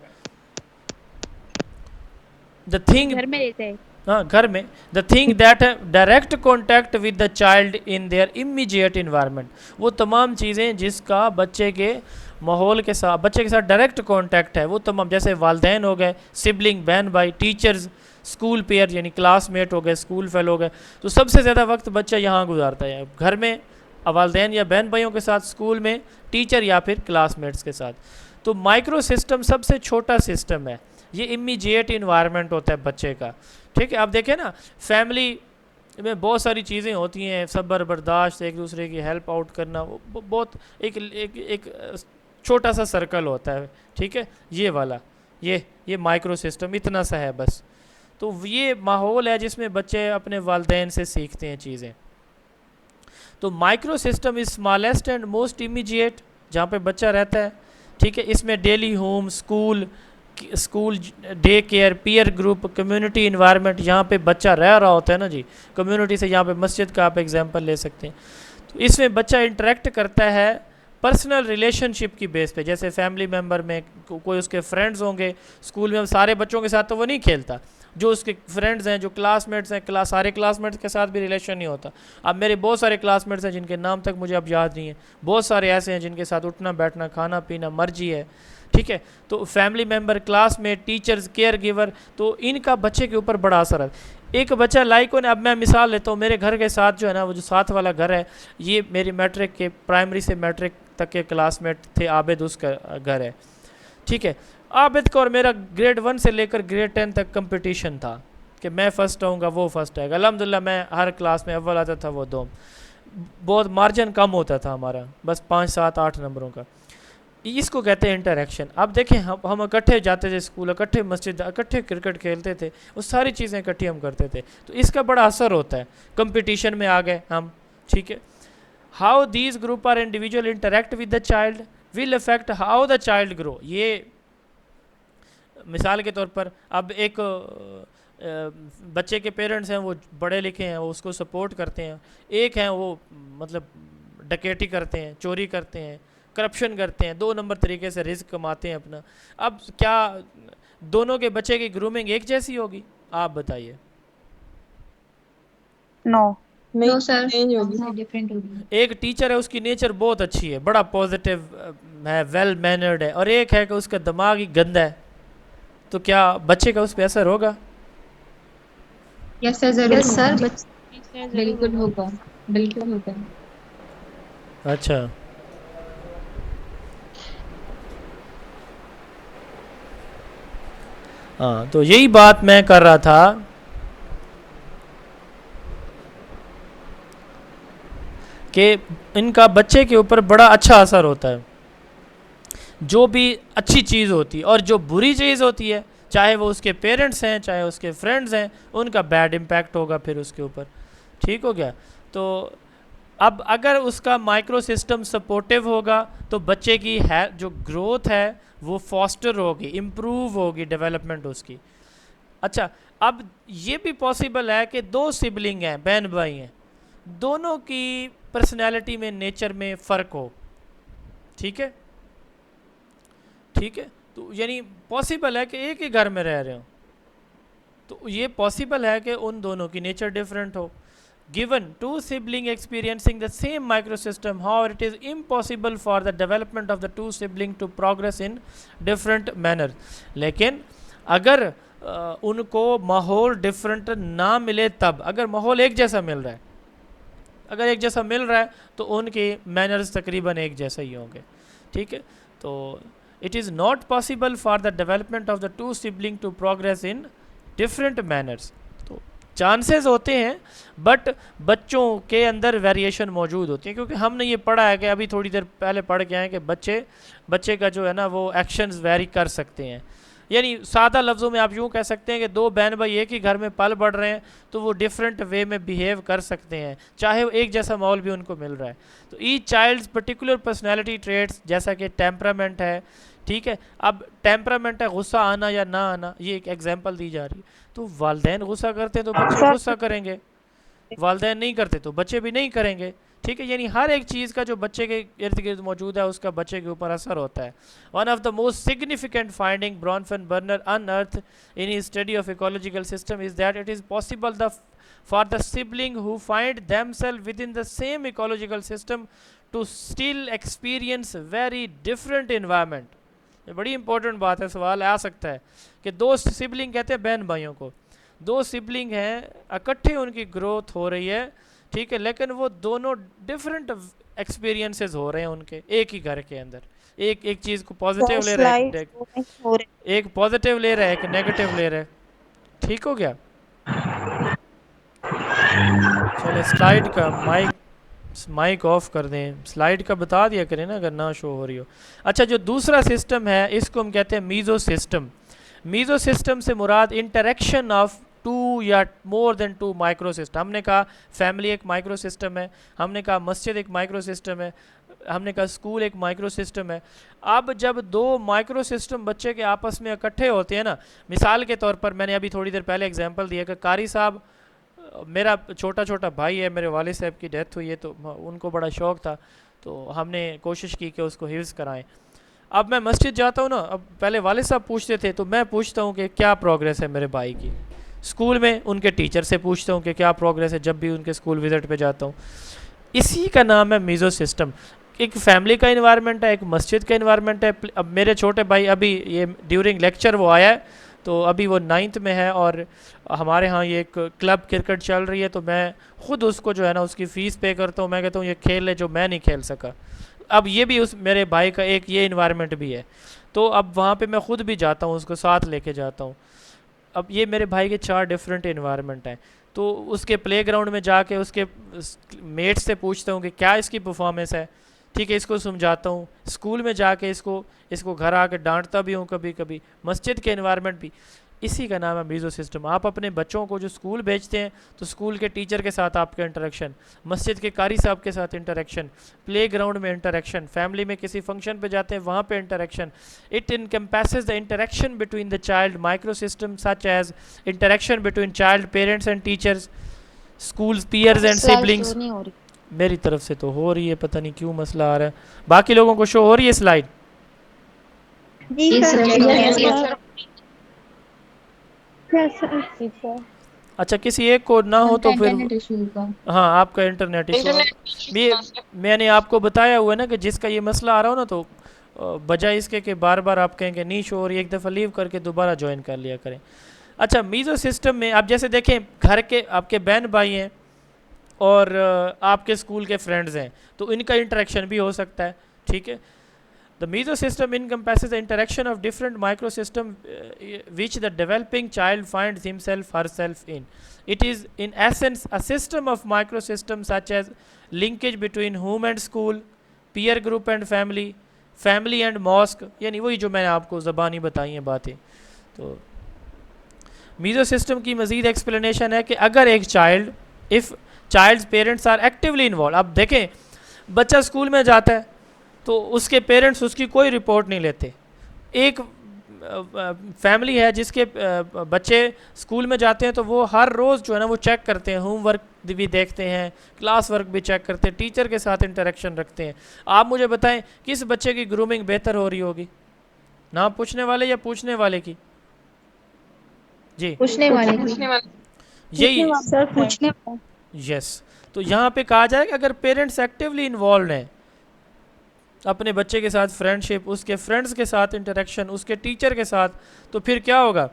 द थिंग, घर में रहते हैं। हाँ घर में, the thing that direct contact with the child in their immediate environment, वो तमाम चीज़ें जिसका बच्चे के माहौल के साथ, बच्चे के साथ डायरेक्ट कॉन्टैक्ट है, वो तमाम, जैसे वालदैन हो गए, सिबलिंग, बहन भाई, टीचर्स, स्कूल पेयर यानी क्लासमेट हो गए, स्कूल फेलो हो गए। तो सबसे ज़्यादा वक्त बच्चा यहाँ गुजारता है, घर में वालदैन या बहन भाइयों के साथ, स्कूल में टीचर या फिर क्लासमेट्स के साथ। तो माइक्रो सिस्टम सबसे छोटा सिस्टम है, ये इमीडिएट इन्वायरमेंट होता है बच्चे का। ठीक है, आप देखें ना, फैमिली में बहुत सारी चीज़ें होती हैं, सब्र बर्दाश्त, एक दूसरे की हेल्प आउट करना, वो बहुत एक छोटा सा सर्कल होता है। ठीक है, ये वाला, ये माइक्रो सिस्टम इतना सा है बस। तो ये माहौल है जिसमें बच्चे अपने वालदैन से सीखते हैं चीज़ें। तो micro system is smallest and most immediate, जहाँ पे बच्चा रहता है। ठीक है, इसमें daily home, school, day care, peer group, community environment, यहाँ पे बच्चा रह रहा होता है ना जी, कम्युनिटी से, यहाँ पे मस्जिद का आप एग्जांपल ले सकते हैं। तो इसमें बच्चा इंटरेक्ट करता है पर्सनल रिलेशनशिप की बेस पे, जैसे फैमिली मेम्बर में कोई उसके फ्रेंड्स होंगे, स्कूल में सारे बच्चों के साथ तो वो नहीं खेलता, जो उसके फ्रेंड्स हैं, जो क्लासमेट्स हैं, सारे क्लासमेट्स के साथ भी रिलेशन नहीं होता। अब मेरे बहुत सारे क्लासमेट्स हैं जिनके नाम तक मुझे अब याद नहीं है, बहुत सारे ऐसे हैं जिनके साथ उठना बैठना, खाना पीना मर्जी है। ठीक है, तो family member, classmate, teachers, care giver, तो इनका बच्चे के ऊपर बड़ा असर है। एक बच्चा लाइक हो ना, अब मैं मिसाल लेता हूँ, मेरे घर के साथ जो है ना, वो जो साथ वाला घर है, ये मेरी मैट्रिक के, प्राइमरी से मैट्रिक तक के क्लासमेट थे, आबिद उसका घर है। ठीक है, आबिद का और मेरा ग्रेड 1 से लेकर ग्रेड 10 तक कंपटीशन था कि मैं फ़र्स्ट आऊँगा, वो फर्स्ट आएगा। अल्हम्दुलिल्लाह मैं हर क्लास में अव्वल आता था, वो दो, बहुत मार्जिन कम होता था हमारा, बस 5, 7, 8 नंबरों का। इसको कहते हैं इंटरेक्शन। अब देखें, हम इकट्ठे जाते थे स्कूल, इकट्ठे मस्जिद, इकट्ठे क्रिकेट खेलते थे, वो सारी चीज़ें इकट्ठी हम करते थे, तो इसका बड़ा असर होता है। कंपटीशन में आ गए हम। ठीक है, how these group are individual interact with the child will affect how the child grow. ये मिसाल के तौर पर, अब एक बच्चे के पेरेंट्स हैं, वो पढ़े लिखे हैं, वो उसको सपोर्ट करते हैं। एक हैं वो मतलब डकैती करते हैं, चोरी करते हैं, करप्शन करते हैं, 2 नंबर तरीके से रिस्क कमाते हैं अपना। अब क्या दोनों के बच्चे की ग्रूमिंग एक जैसी होगी? आप बताइए। नो सर, डिफरेंट होगी। एक टीचर है, उसकी नेचर बहुत अच्छी है, बड़ा पॉजिटिव है, वेल मैनर्ड है, और एक है कि उसका दिमाग ही गंदा है, तो क्या बच्चे का उस पर असर होगा? यस सर, जरूर सर, बिल्कुल होगा, बिल्कुल होगा। अच्छा, हाँ, तो यही बात मैं कर रहा था कि इनका बच्चे के ऊपर बड़ा अच्छा असर होता है। जो भी अच्छी चीज़ होती है और जो बुरी चीज़ होती है, चाहे वो उसके पेरेंट्स हैं, चाहे उसके फ्रेंड्स हैं, उनका बैड इम्पैक्ट होगा फिर उसके ऊपर। ठीक हो गया? तो अब अगर उसका माइक्रो सिस्टम सपोर्टिव होगा तो बच्चे की है जो ग्रोथ है वो फॉस्टर होगी, इम्प्रूव होगी डेवलपमेंट उसकी। अच्छा, अब ये भी पॉसिबल है कि 2 सिबलिंग हैं, बहन भाई हैं, दोनों की पर्सनैलिटी में, नेचर में फ़र्क हो। ठीक है, ठीक है, तो यानी पॉसिबल है कि एक ही घर में रह रहे हो, तो ये पॉसिबल है कि उन दोनों की नेचर डिफरेंट हो। Given 2 siblings experiencing the same microsystem, however, it is impossible for the development of the 2 siblings to progress in different manner. लेकिन अगर उनको माहौल डिफरेंट ना मिले, तब अगर माहौल एक जैसा मिल रहा है, अगर एक जैसा मिल रहा है तो उनके मैनर्स तकरीबन एक जैसा ही होंगे। ठीक है, तो it is not possible for the development of the 2 siblings to progress in different manners. तो चांसेस होते हैं, बट बच्चों के अंदर वेरिएशन मौजूद होती है, क्योंकि हमने ये पढ़ा है कि अभी थोड़ी देर पहले पढ़ के आए कि बच्चे का जो है ना वो एक्शंस वेरी कर सकते हैं। यानी सादा लफ्ज़ों में आप यूँ कह सकते हैं कि 2 बहन भाई एक ही घर में पल बढ़ रहे हैं तो वो डिफरेंट वे में बिहेव कर सकते हैं, चाहे वो एक जैसा माहौल भी उनको मिल रहा है। तो each child's particular personality traits, जैसा कि टेम्परामेंट है। ठीक है, अब टेम्परामेंट है गुस्सा आना या ना आना, ये एक एग्जांपल दी जा रही है। तो वालदैन गुस्सा करते हैं तो बच्चे गुस्सा करेंगे, वालदैन नहीं करते तो बच्चे भी नहीं करेंगे। ठीक है, यानी हर एक चीज़ का जो बच्चे के इर्द गिर्द मौजूद है उसका बच्चे के ऊपर असर होता है। One of the most significant finding Bronfenbrenner unearth in his study of ecological system is that it is possible the for the sibling who find themself within the same ecological system to still experience very different environment. ये बड़ी इंपॉर्टेंट बात है, सवाल आ सकता है कि दो सिबलिंग कहते हैं बहन भाइयों को, दो सिबलिंग हैं इकट्ठे उनकी ग्रोथ हो रही है, ठीक है, लेकिन वो दोनों डिफरेंट एक्सपीरियंसेस हो रहे हैं उनके एक ही घर के अंदर। एक एक चीज़ को पॉजिटिव ले रहा है, एक पॉजिटिव ले रहा है, एक नेगेटिव ले रहा है। ठीक हो गया? चले स्लाइड का माइक ऑफ कर दें, स्लाइड का बता दिया करें ना अगर ना शो हो रही हो। अच्छा, जो दूसरा सिस्टम है इसको हम कहते हैं मीज़ो सिस्टम। मीज़ो सिस्टम से मुराद इंटरेक्शन ऑफ टू या more than two micro system. हमने कहा फैमिली एक माइक्रो सिस्टम है, हमने कहा मस्जिद एक माइक्रो सिस्टम है, हमने कहा स्कूल एक माइक्रो सिस्टम है। अब जब दो माइक्रो सिस्टम बच्चे के आपस में इकट्ठे होते हैं ना, मिसाल के तौर पर मैंने अभी थोड़ी देर पहले एग्जांपल दिया कि कारी साहब, मेरा छोटा छोटा भाई है, मेरे वालिद साहब की डेथ हुई है तो उनको बड़ा शौक़ था, तो हमने कोशिश की कि उसको हिफ्ज़ कराएं। अब मैं मस्जिद जाता हूँ ना, अब पहले वालिद साहब पूछते थे तो मैं पूछता हूँ कि क्या प्रोग्रेस है मेरे भाई की। स्कूल में उनके टीचर से पूछता हूँ कि क्या प्रोग्रेस है जब भी उनके स्कूल विज़िट पे जाता हूँ। इसी का नाम है मीज़ो सिस्टम। एक फैमिली का इन्वायरमेंट है, एक मस्जिद का इन्वायरमेंट है। अब मेरे छोटे भाई अभी ये ड्यूरिंग लेक्चर वो आया है, तो अभी वो 9th में है और हमारे यहाँ ये एक क्लब क्रिकेट चल रही है, तो मैं ख़ुद उसको जो है ना उसकी फ़ीस पे करता हूँ। मैं कहता हूँ ये खेल ले जो मैं नहीं खेल सका। अब ये भी उस मेरे भाई का एक ये इन्वायरमेंट भी है, तो अब वहाँ पे मैं ख़ुद भी जाता हूँ, उसको साथ लेके जाता हूँ। अब ये मेरे भाई के 4 डिफरेंट इन्वायरमेंट हैं, तो उसके प्लेग्राउंड में जाके उसके मेट से पूछता हूँ कि क्या इसकी परफॉर्मेंस है, ठीक है, इसको समझाता हूँ। स्कूल में जाके इसको घर आके डांटता भी हूँ कभी कभी। मस्जिद के इन्वायरमेंट भी, इसी का नाम है मीज़ो सिस्टम। आप अपने बच्चों को जो स्कूल भेजते हैं तो स्कूल के टीचर के साथ आपका इंटरेक्शन, मस्जिद के कारी साहब के साथ इंटरेक्शन, प्लेग्राउंड में इंटरेक्शन, फैमिली में किसी फंक्शन पे जाते हैं वहाँ पे interaction. It encompasses the interaction between the child micro system such as interaction between child parents and teachers, schools, peers and siblings. मेरी तरफ से तो हो रही है, पता नहीं क्यों मसला आ रहा है। बाकी लोगों को शो हो रही है स्लाइड? अच्छा, किसी एक को ना हो तो फिर हाँ, आपका इंटरनेट इशू। मैंने आपको बताया हुआ है ना कि जिसका ये मसला आ रहा हो ना, तो बजाय इसके कि बार बार आप कहेंगे नहीं शो हो रही, एक दफ़ा लीव करके दोबारा ज्वाइन कर लिया करें। अच्छा, मीज़ो सिस्टम में आप जैसे देखें, घर के आपके बहन भाई हैं और आपके स्कूल के फ्रेंड्स हैं, तो इनका इंटरेक्शन भी हो सकता है, ठीक है। The Meso system encompasses the interaction of different microsystem which the developing child finds himself herself in. It is in essence a system of microsystems such as linkage between home and school, peer group and family, family and mosque, यानी वही जो मैंने आपको ज़बानी बताई हैं बातें। तो मीज़ो सिस्टम की मज़ीद एक्सप्लेनेशन है कि अगर एक child, if child's parents are actively involve, अब देखें बच्चा स्कूल में जाता है तो उसके पेरेंट्स उसकी कोई रिपोर्ट नहीं लेते। एक फैमिली है जिसके बच्चे स्कूल में जाते हैं तो वो हर रोज़ जो है ना वो चेक करते हैं, होमवर्क भी देखते हैं, क्लास वर्क भी चेक करते हैं, टीचर के साथ इंटरेक्शन रखते हैं। आप मुझे बताएं किस बच्चे की ग्रूमिंग बेहतर हो रही होगी, नाम पूछने वाले या पूछने वाले की? जी, पूछने वाले यही सर पूछने यस। तो यहाँ पे कहा जाए कि अगर पेरेंट्स एक्टिवली इन्वॉल्व हैं अपने बच्चे के साथ, फ्रेंडशिप, उसके फ्रेंड्स के साथ इंटरेक्शन, उसके टीचर के साथ, तो फिर क्या होगा,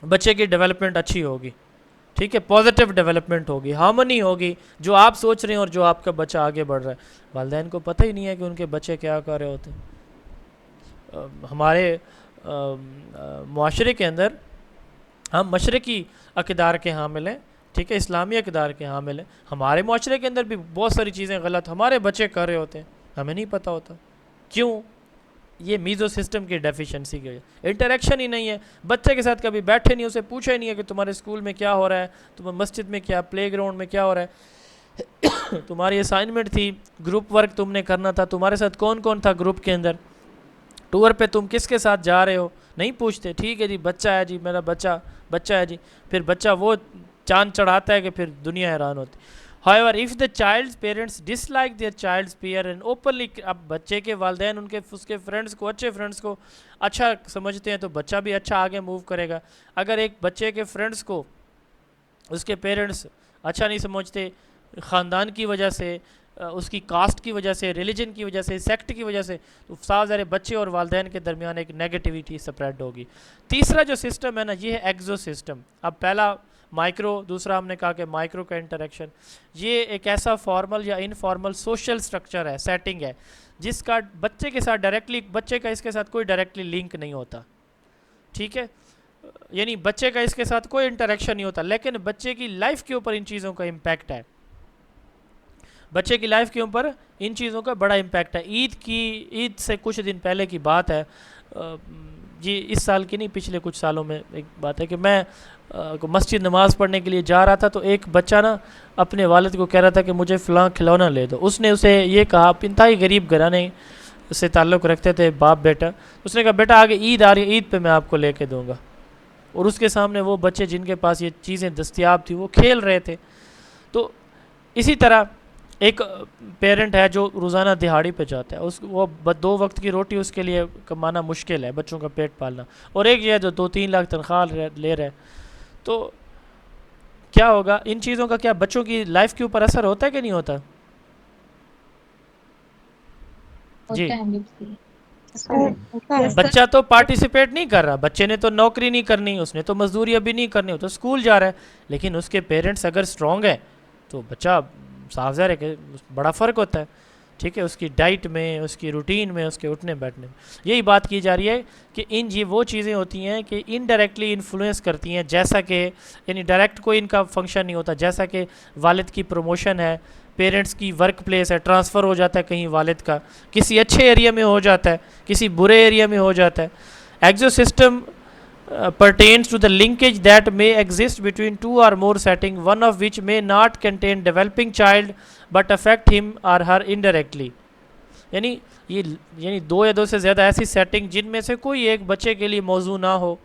बच्चे की डेवलपमेंट अच्छी होगी, ठीक है, पॉजिटिव डेवलपमेंट होगी, हार्मनी होगी, जो आप सोच रहे हैं और जो आपका बच्चा आगे बढ़ रहा है। वालिदैन को पता ही नहीं है कि उनके बच्चे क्या कर रहे होते हैं। हमारे मुआशरे के अंदर हम मशरकी अक़दार के हामिल हैं, ठीक है, इस्लामी अक़दार के हामिल हैं। हमारे मुआशरे के अंदर भी बहुत सारी चीज़ें गलत हमारे बच्चे कर रहे होते हैं, हमें नहीं पता होता क्यों। ये मीज़ो सिस्टम की डेफिशिएंसी की वजह, इंटरेक्शन ही नहीं है, बच्चे के साथ कभी बैठे नहीं, उसे पूछा ही नहीं है कि तुम्हारे स्कूल में क्या हो रहा है, तुम्हारे मस्जिद में क्या, प्लेग्राउंड में क्या हो रहा है, तुम्हारी असाइनमेंट थी, ग्रुप वर्क तुमने करना था, तुम्हारे साथ कौन कौन था ग्रुप के अंदर, टूर पे तुम किसके साथ जा रहे हो, नहीं पूछते। ठीक है जी, बच्चा है जी, मेरा बच्चा है जी, फिर बच्चा वो चांद चढ़ाता है कि फिर दुनिया हैरान होती। However, if the child's parents dislike their child's peer and openly, अब बच्चे के वालिदैन उनके उसके फ्रेंड्स को, अच्छे फ्रेंड्स को अच्छा समझते हैं तो बच्चा भी अच्छा आगे मूव करेगा। अगर एक बच्चे के फ्रेंड्स को उसके पेरेंट्स अच्छा नहीं समझते, ख़ानदान की वजह से, उसकी कास्ट की वजह से, रिलीजन की वजह से, सेक्ट की वजह से, तो साफ ज़ाहिर बच्चे और वालिदैन के दरमियान एक नेगेटिविटी स्प्रेड होगी। तीसरा जो सिस्टम है ना, ये है एक्जो सिस्टम। अब पहला माइक्रो, दूसरा हमने कहा कि माइक्रो का इंटरेक्शन। ये एक ऐसा फॉर्मल या इनफॉर्मल सोशल स्ट्रक्चर है, सेटिंग है, जिसका बच्चे के साथ डायरेक्टली, बच्चे का इसके साथ कोई डायरेक्टली लिंक नहीं होता, ठीक है, यानी बच्चे का इसके साथ कोई इंटरेक्शन नहीं होता, लेकिन बच्चे की लाइफ के ऊपर इन चीज़ों का इम्पैक्ट है। बच्चे की लाइफ के ऊपर इन चीज़ों का बड़ा इम्पैक्ट है। ईद से कुछ दिन पहले की बात है, ये इस साल की नहीं, पिछले कुछ सालों में एक बात है कि मैं मस्जिद नमाज़ पढ़ने के लिए जा रहा था, तो एक बच्चा ना अपने वालिद को कह रहा था कि मुझे फ़लाँ खिलौना ले दो। उसने उसे ये कहा, इंतहाई गरीब घराने से ताल्लुक़ रखते थे बाप बेटा, उसने कहा बेटा आगे ईद आ रही है, ईद पे मैं आपको लेके दूँगा। और उसके सामने वो बच्चे जिनके पास ये चीज़ें दस्तयाब थी वो खेल रहे थे। तो इसी तरह एक पेरेंट है जो रोज़ाना दिहाड़ी पे जाता है, उस वो 2 वक्त की रोटी उसके लिए कमाना मुश्किल है, बच्चों का पेट पालना, और एक ये है जो 2-3 लाख तनख्वाह ले रहा है। तो क्या होगा, इन चीज़ों का क्या बच्चों की लाइफ के ऊपर असर होता है कि नहीं होता? जी, बच्चा तो पार्टिसिपेट नहीं कर रहा, बच्चे ने तो नौकरी नहीं करनी, उसने तो मजदूरी अभी नहीं करनी, वो तो स्कूल जा रहा है, लेकिन उसके पेरेंट्स अगर स्ट्रॉन्ग है तो बच्चा साफ ज़ाहिर है कि बड़ा फ़र्क होता है, ठीक है, उसकी डाइट में, उसकी रूटीन में, उसके उठने बैठने में। यही बात की जा रही है कि ये वो चीज़ें होती हैं कि इनडायरेक्टली इन्फ्लुएंस करती हैं, जैसा कि यानी डायरेक्ट कोई इनका फंक्शन नहीं होता, जैसा कि वालिद की प्रमोशन है, पेरेंट्स की वर्क प्लेस है, ट्रांसफ़र हो जाता है कहीं वालिद का, किसी अच्छे एरिया में हो जाता है, किसी बुरे एरिया में हो जाता है। एक्सो system pertains to the linkage that may exist between 2 or more settings, one of which may not contain developing child but affect him or her indirectly। यानी 2 या 2 से ज़्यादा ऐसी सेटिंग जिनमें से कोई एक बच्चे के लिए मौजू ना हो,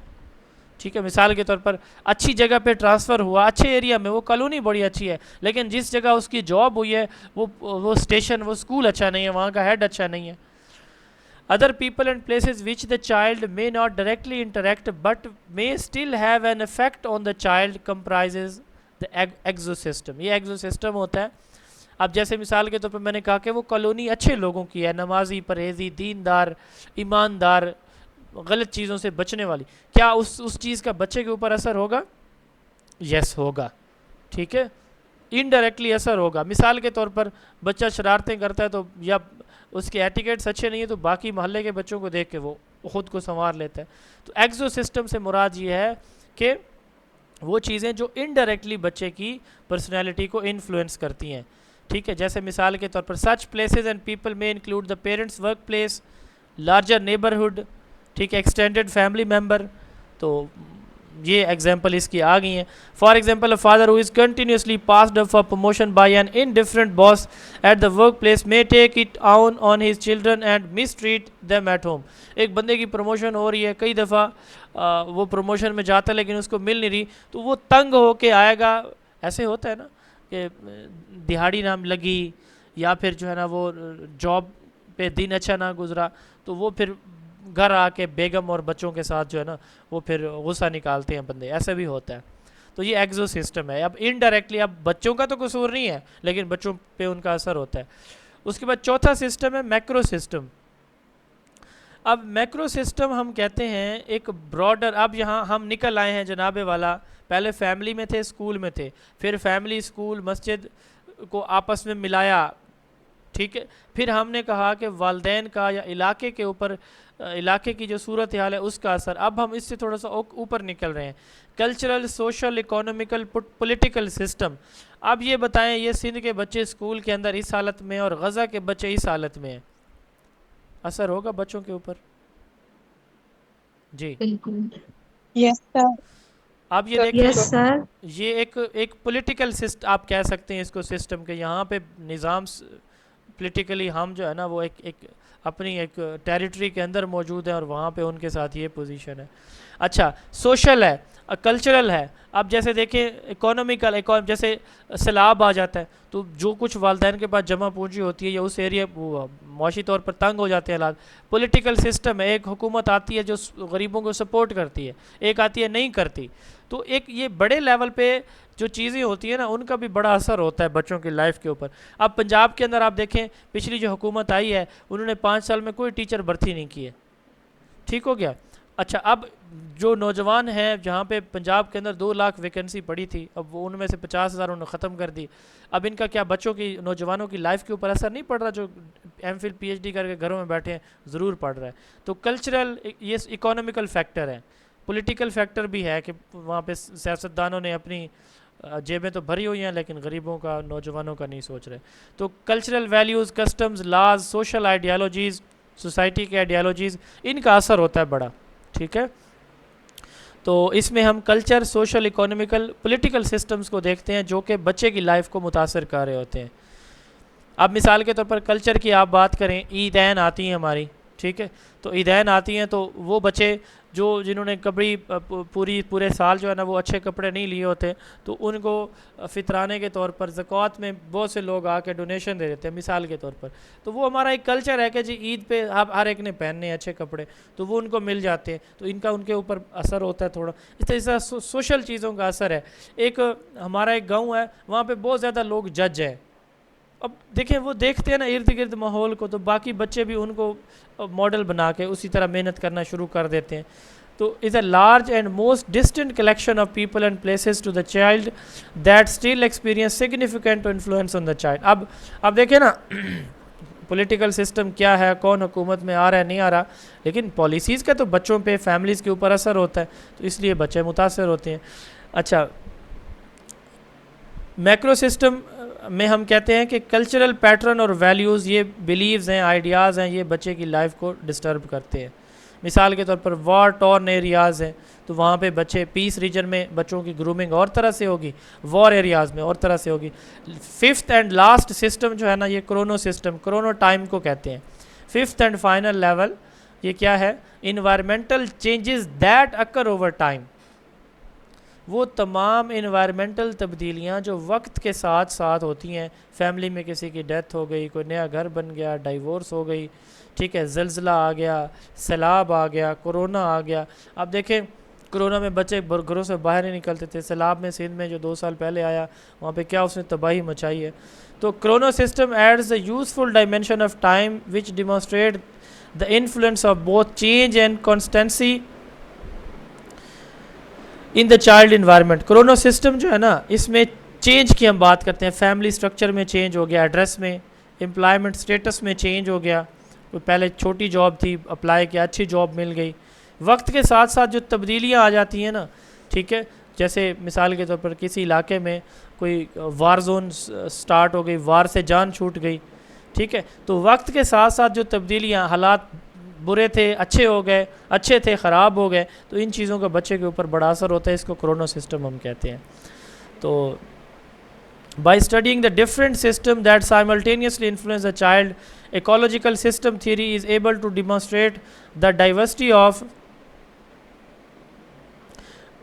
ठीक है। मिसाल के तौर पर अच्छी जगह पे ट्रांसफ़र हुआ, अच्छे एरिया में, वो कॉलोनी बड़ी अच्छी है, लेकिन जिस जगह उसकी जॉब हुई है वो स्टेशन, वो स्कूल अच्छा नहीं है, वहाँ का हेड अच्छा नहीं है। Other people and places which the child may not directly interact but may still have an effect on the child comprises the exosystem। ये exosystem होता है। अब जैसे मिसाल के तौर पर मैंने कहा कि वो कॉलोनी अच्छे लोगों की है, नमाजी, परहेजी, दीनदार, ईमानदार, गलत चीज़ों से बचने वाली, क्या उस चीज़ का बच्चे के ऊपर असर होगा? यस होगा, ठीक है, इनडायरेक्टली असर होगा। मिसाल के तौर पर बच्चा शरारतें करता है तो, या उसके एटिकेट्स अच्छे नहीं है, तो बाकी मोहल्ले के बच्चों को देख के वो ख़ुद को संवार लेता है। तो एक्सो सिस्टम से मुराद ये है कि वो चीज़ें जो इनडायरेक्टली बच्चे की पर्सनैलिटी को इन्फ्लुएंस करती हैं, ठीक है। जैसे मिसाल के तौर पर सच प्लेसेस एंड पीपल में include the parents work place, larger neighbourhood, ठीक है, एक्सटेंडेड फैमिली मेम्बर। तो ये एग्जाम्पल इसकी आ गई हैं। For example, a father who is continuously passed up for promotion by an indifferent boss at the work place may take it on his children and mistreat them at home. एक बंदे की प्रमोशन हो रही है, कई दफ़ा वो प्रमोशन में जाता है लेकिन उसको मिल नहीं रही, तो वो तंग होके आएगा। ऐसे होता है ना कि दिहाड़ी ना लगी, या फिर जो है ना वो जॉब पे दिन अच्छा ना गुजरा, तो वो फिर घर आके बेगम और बच्चों के साथ जो है ना वो फिर गुस्सा निकालते हैं बंदे, ऐसा भी होता है। तो ये एक्सो सिस्टम है। अब इनडायरेक्टली, अब बच्चों का तो कसूर नहीं है लेकिन बच्चों पे उनका असर होता है। उसके बाद चौथा सिस्टम है मैक्रो सिस्टम। अब मैक्रो सिस्टम हम कहते हैं एक ब्रॉडर, अब यहाँ हम निकल आए हैं जनाबे वाला, पहले फैमिली में थे, स्कूल में थे, फिर फैमिली, स्कूल, मस्जिद को आपस में मिलाया, ठीक है। फिर हमने कहा कि वालदैन का या इलाके के ऊपर, इलाके की जो सूरत हाल है उसका असर। अब हम इससे थोड़ा सा ऊपर निकल रहे हैं, cultural, social, economical, political system. अब ये बताएं, ये सिंध के बच्चे स्कूल के अंदर इस हालत में और गज़ा के बच्चे इस हालत में हैं, असर होगा बच्चों के ऊपर? जी बिल्कुल। Yes sir. अब ये देखिए, यस सर। ये एक पॉलिटिकल सिस्टम आप कह सकते हैं इसको, सिस्टम के यहाँ पे निज़ाम पॉलिटिकली हम जो है ना वो एक अपनी एक टेरिटरी के अंदर मौजूद है और वहाँ पे उनके साथ ये पोजीशन है। अच्छा, सोशल है, कल्चरल है। अब जैसे देखें इकोनॉमिकल, जैसे सैलाब आ जाता है तो जो कुछ वालदैन के पास जमा पूंजी होती है या उस एरिया मुआशी तौर पर तंग हो जाते हैं हालात। पॉलिटिकल सिस्टम है, एक हुकूमत आती है जो गरीबों को सपोर्ट करती है, एक आती है नहीं करती। तो एक ये बड़े लेवल पे जो चीज़ें होती है ना उनका भी बड़ा असर होता है बच्चों की लाइफ के ऊपर। अब पंजाब के अंदर आप देखें, पिछली जो हुकूमत आई है उन्होंने 5 साल में कोई टीचर भर्ती नहीं की है, ठीक हो गया। अच्छा, अब जो नौजवान हैं, जहाँ पे पंजाब के अंदर 2 लाख वैकेंसी पड़ी थी, अब वो उनमें से 50,000 उन्होंने ख़त्म कर दी। अब इनका क्या बच्चों की, नौजवानों की लाइफ के ऊपर असर नहीं पड़ रहा? जो एमफिल पीएचडी करके घरों में बैठे हैं, ज़रूर पड़ रहा है। तो कल्चरल, ये इकोनॉमिकल फैक्टर है, पॉलिटिकल फैक्टर भी है कि वहाँ पे सियासतदानों ने अपनी जेबें तो भरी हुई हैं लेकिन गरीबों का, नौजवानों का नहीं सोच रहे। तो कल्चरल वैल्यूज़, कस्टम्स, लाज, सोशल आइडियालॉजीज़, सोसाइटी के आइडियालॉजीज़, इनका असर होता है बड़ा, ठीक है। तो इसमें हम culture, social, economical, political systems को देखते हैं जो कि बच्चे की लाइफ को मुतासर कर रहे होते हैं। अब मिसाल के तौर पर कल्चर की आप बात करें, ईदैन आती हैं हमारी, ठीक है। तो ईदैन आती हैं तो वो बच्चे जिन्होंने कभी पूरे साल जो है ना वो अच्छे कपड़े नहीं लिए होते, तो उनको फितराने के तौर पर ज़कात में बहुत से लोग आके डोनेशन दे देते हैं मिसाल के तौर पर। तो वो हमारा एक कल्चर है कि जी ईद पे आप हर एक ने पहनने अच्छे कपड़े, तो वो उनको मिल जाते हैं, तो इनका उनके ऊपर असर होता है थोड़ा। इस तरह से सोशल चीज़ों का असर है। एक हमारा एक गाँव है, वहाँ पर बहुत ज़्यादा लोग जज हैं। अब देखें, वो देखते हैं ना इर्द गिर्द माहौल को, तो बाकी बच्चे भी उनको मॉडल बना के उसी तरह मेहनत करना शुरू कर देते हैं। तो is a large and most distant collection of people and places to the child that still experience significant influence on the child. अब देखें ना पॉलिटिकल सिस्टम क्या है, कौन हुकूमत में आ रहा है नहीं आ रहा, लेकिन पॉलिसीज़ का तो बच्चों पे, फैमिलीज़ के ऊपर असर होता है, तो इसलिए बच्चे मुतासर होते हैं। अच्छा, मैक्रो सिस्टम में हम कहते हैं कि कल्चरल पैटर्न और वैल्यूज़, ये बिलीव्स हैं, आइडियाज़ हैं, ये बच्चे की लाइफ को डिस्टर्ब करते हैं। मिसाल के तौर पर वॉर टॉर्न एरियाज़ हैं, तो वहाँ पे बच्चे, पीस रीजन में बच्चों की ग्रूमिंग और तरह से होगी, वॉर एरियाज़ में और तरह से होगी। 5th एंड लास्ट सिस्टम जो है ना, ये क्रोनो सिस्टम, क्रोनो टाइम को कहते हैं। 5th एंड फाइनल लेवल ये क्या है? Environmental changes that occur over time. वो तमाम इन्वायरमेंटल तब्दीलियाँ जो वक्त के साथ साथ होती हैं, फैमिली में किसी की डेथ हो गई, कोई नया घर बन गया, डाइवोर्स हो गई, ठीक है, ज़ल्ज़ला आ गया, सैलाब आ गया, कोरोना आ गया। अब देखें, कोरोना में बच्चे घरों से बाहर नहीं निकलते थे, सैलाब में सिंध में जो 2 साल पहले आया, वहाँ पे क्या उसने तबाही मचाई है। तो chrono system adds the useful dimension of time which demonstrate the influence of both change and constancy in the child environment. Chrono system जो है ना, इसमें चेंज की हम बात करते हैं, फैमिली स्ट्रक्चर में चेंज हो गया, एड्रेस में, एम्प्लॉयमेंट स्टेटस में चेंज हो गया, तो पहले छोटी जॉब थी, अप्लाई किया, अच्छी जॉब मिल गई। वक्त के साथ साथ जो तब्दीलियाँ आ जाती हैं ना, ठीक है, जैसे मिसाल के तौर पर किसी इलाके में कोई वार जोन स्टार्ट हो गई, वार से जान छूट गई, ठीक है, तो वक्त के साथ साथ जो तब्दीलियाँ, हालात बुरे थे अच्छे हो गए, अच्छे थे ख़राब हो गए, तो इन चीज़ों का बच्चे के ऊपर बड़ा असर होता है। इसको क्रोनो सिस्टम हम कहते हैं। तो by studying the different system that simultaneously influence the child, ecological system theory is able to demonstrate the diversity of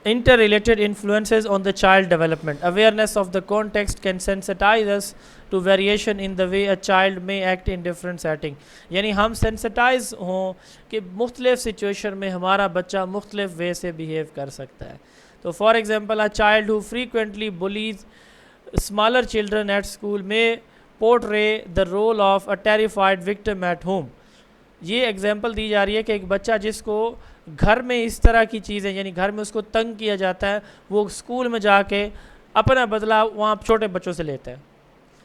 interrelated influences on the child development. Awareness of the context can sensitize us to variation in the way a child may act in different setting. यानी हम sensitize हों कि मुख्तलिफ सिचुएशन में हमारा बच्चा मुख्तलिफ वे से बिहेव कर सकता है। तो for example, a child who frequently bullies smaller children at school may portray the role of a terrified victim at home. ये एग्जांपल दी जा रही है कि एक बच्चा जिसको घर में इस तरह की चीज़ें, यानी घर में उसको तंग किया जाता है, वो स्कूल में जाके अपना बदला वहाँ छोटे बच्चों से लेता है।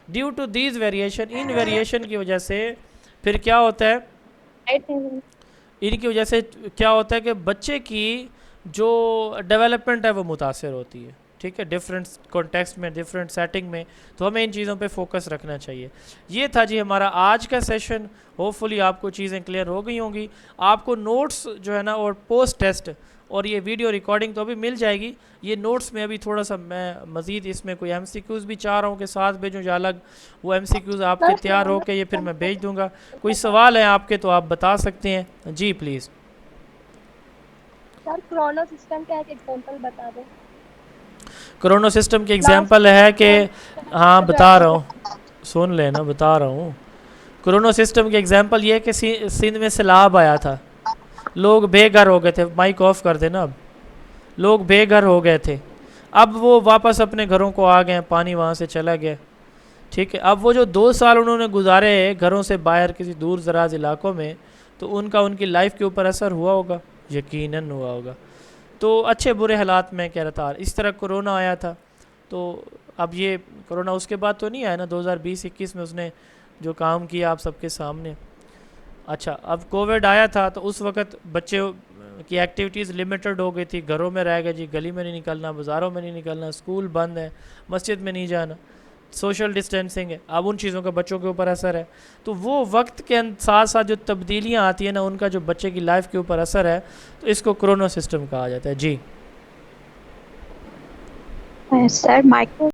ड्यू टू दीज वेरिएशन, इन वेरिएशन की वजह से फिर क्या होता है, इनकी वजह से क्या होता है कि बच्चे की जो डेवलपमेंट है वो मुतासर होती है, ठीक है, डिफरेंट कॉन्टेक्स्ट में, डिफरेंट सेटिंग में। तो हमें इन चीज़ों पे फोकस रखना चाहिए। ये था जी हमारा आज का सेशन। होपफुली आपको चीज़ें क्लियर हो गई होंगी। आपको नोट्स जो है ना और पोस्ट टेस्ट और ये वीडियो रिकॉर्डिंग तो अभी मिल जाएगी, ये नोट्स में अभी थोड़ा सा मैं मज़ीद इसमें कोई MCQs भी चाह रहा हूँ कि साथ भेजूँ या अलग, वो MCQs आपके तैयार हो के ये फिर मैं भेज दूँगा। कोई सवाल है आपके तो आप बता सकते हैं जी प्लीज़। सर क्रोनो सिस्टम का एक एग्जांपल बता दो। क्रोनो सिस्टम के एग्जांपल है कि हाँ बता रहा हूँ, सुन लेना बता रहा हूँ। क्रोनो सिस्टम के एग्जांपल ये है कि सिंध में सैलाब आया था, लोग बेघर हो गए थे, माइक ऑफ कर देना, अब लोग बेघर हो गए थे, अब वो वापस अपने घरों को आ गए, पानी वहाँ से चला गया, ठीक है। अब वो जो 2 साल उन्होंने गुजारे घरों से बाहर किसी दूर दराज इलाकों में, तो उनका उनकी लाइफ के ऊपर असर हुआ होगा, यकीनन हुआ होगा। तो अच्छे बुरे हालात में कह रहा था। इस तरह कोरोना आया था, तो अब ये कोरोना उसके बाद तो नहीं आया ना, 2020-21 में उसने जो काम किया आप सबके सामने। अच्छा, अब कोविड आया था तो उस वक़्त बच्चे की एक्टिविटीज़ लिमिटेड हो गई थी, घरों में रह गए जी, गली में नहीं निकलना, बाज़ारों में नहीं निकलना, स्कूल बंद है, मस्जिद में नहीं जाना, सोशल डिस्टेंसिंग है। अब उन चीज़ों का बच्चों के ऊपर असर है, तो वो वक्त के साथ साथ जो तब्दीलियाँ आती हैं ना, उनका जो बच्चे की लाइफ के ऊपर असर है, तो इसको क्रोनो सिस्टम कहा जाता है जी। Sir micro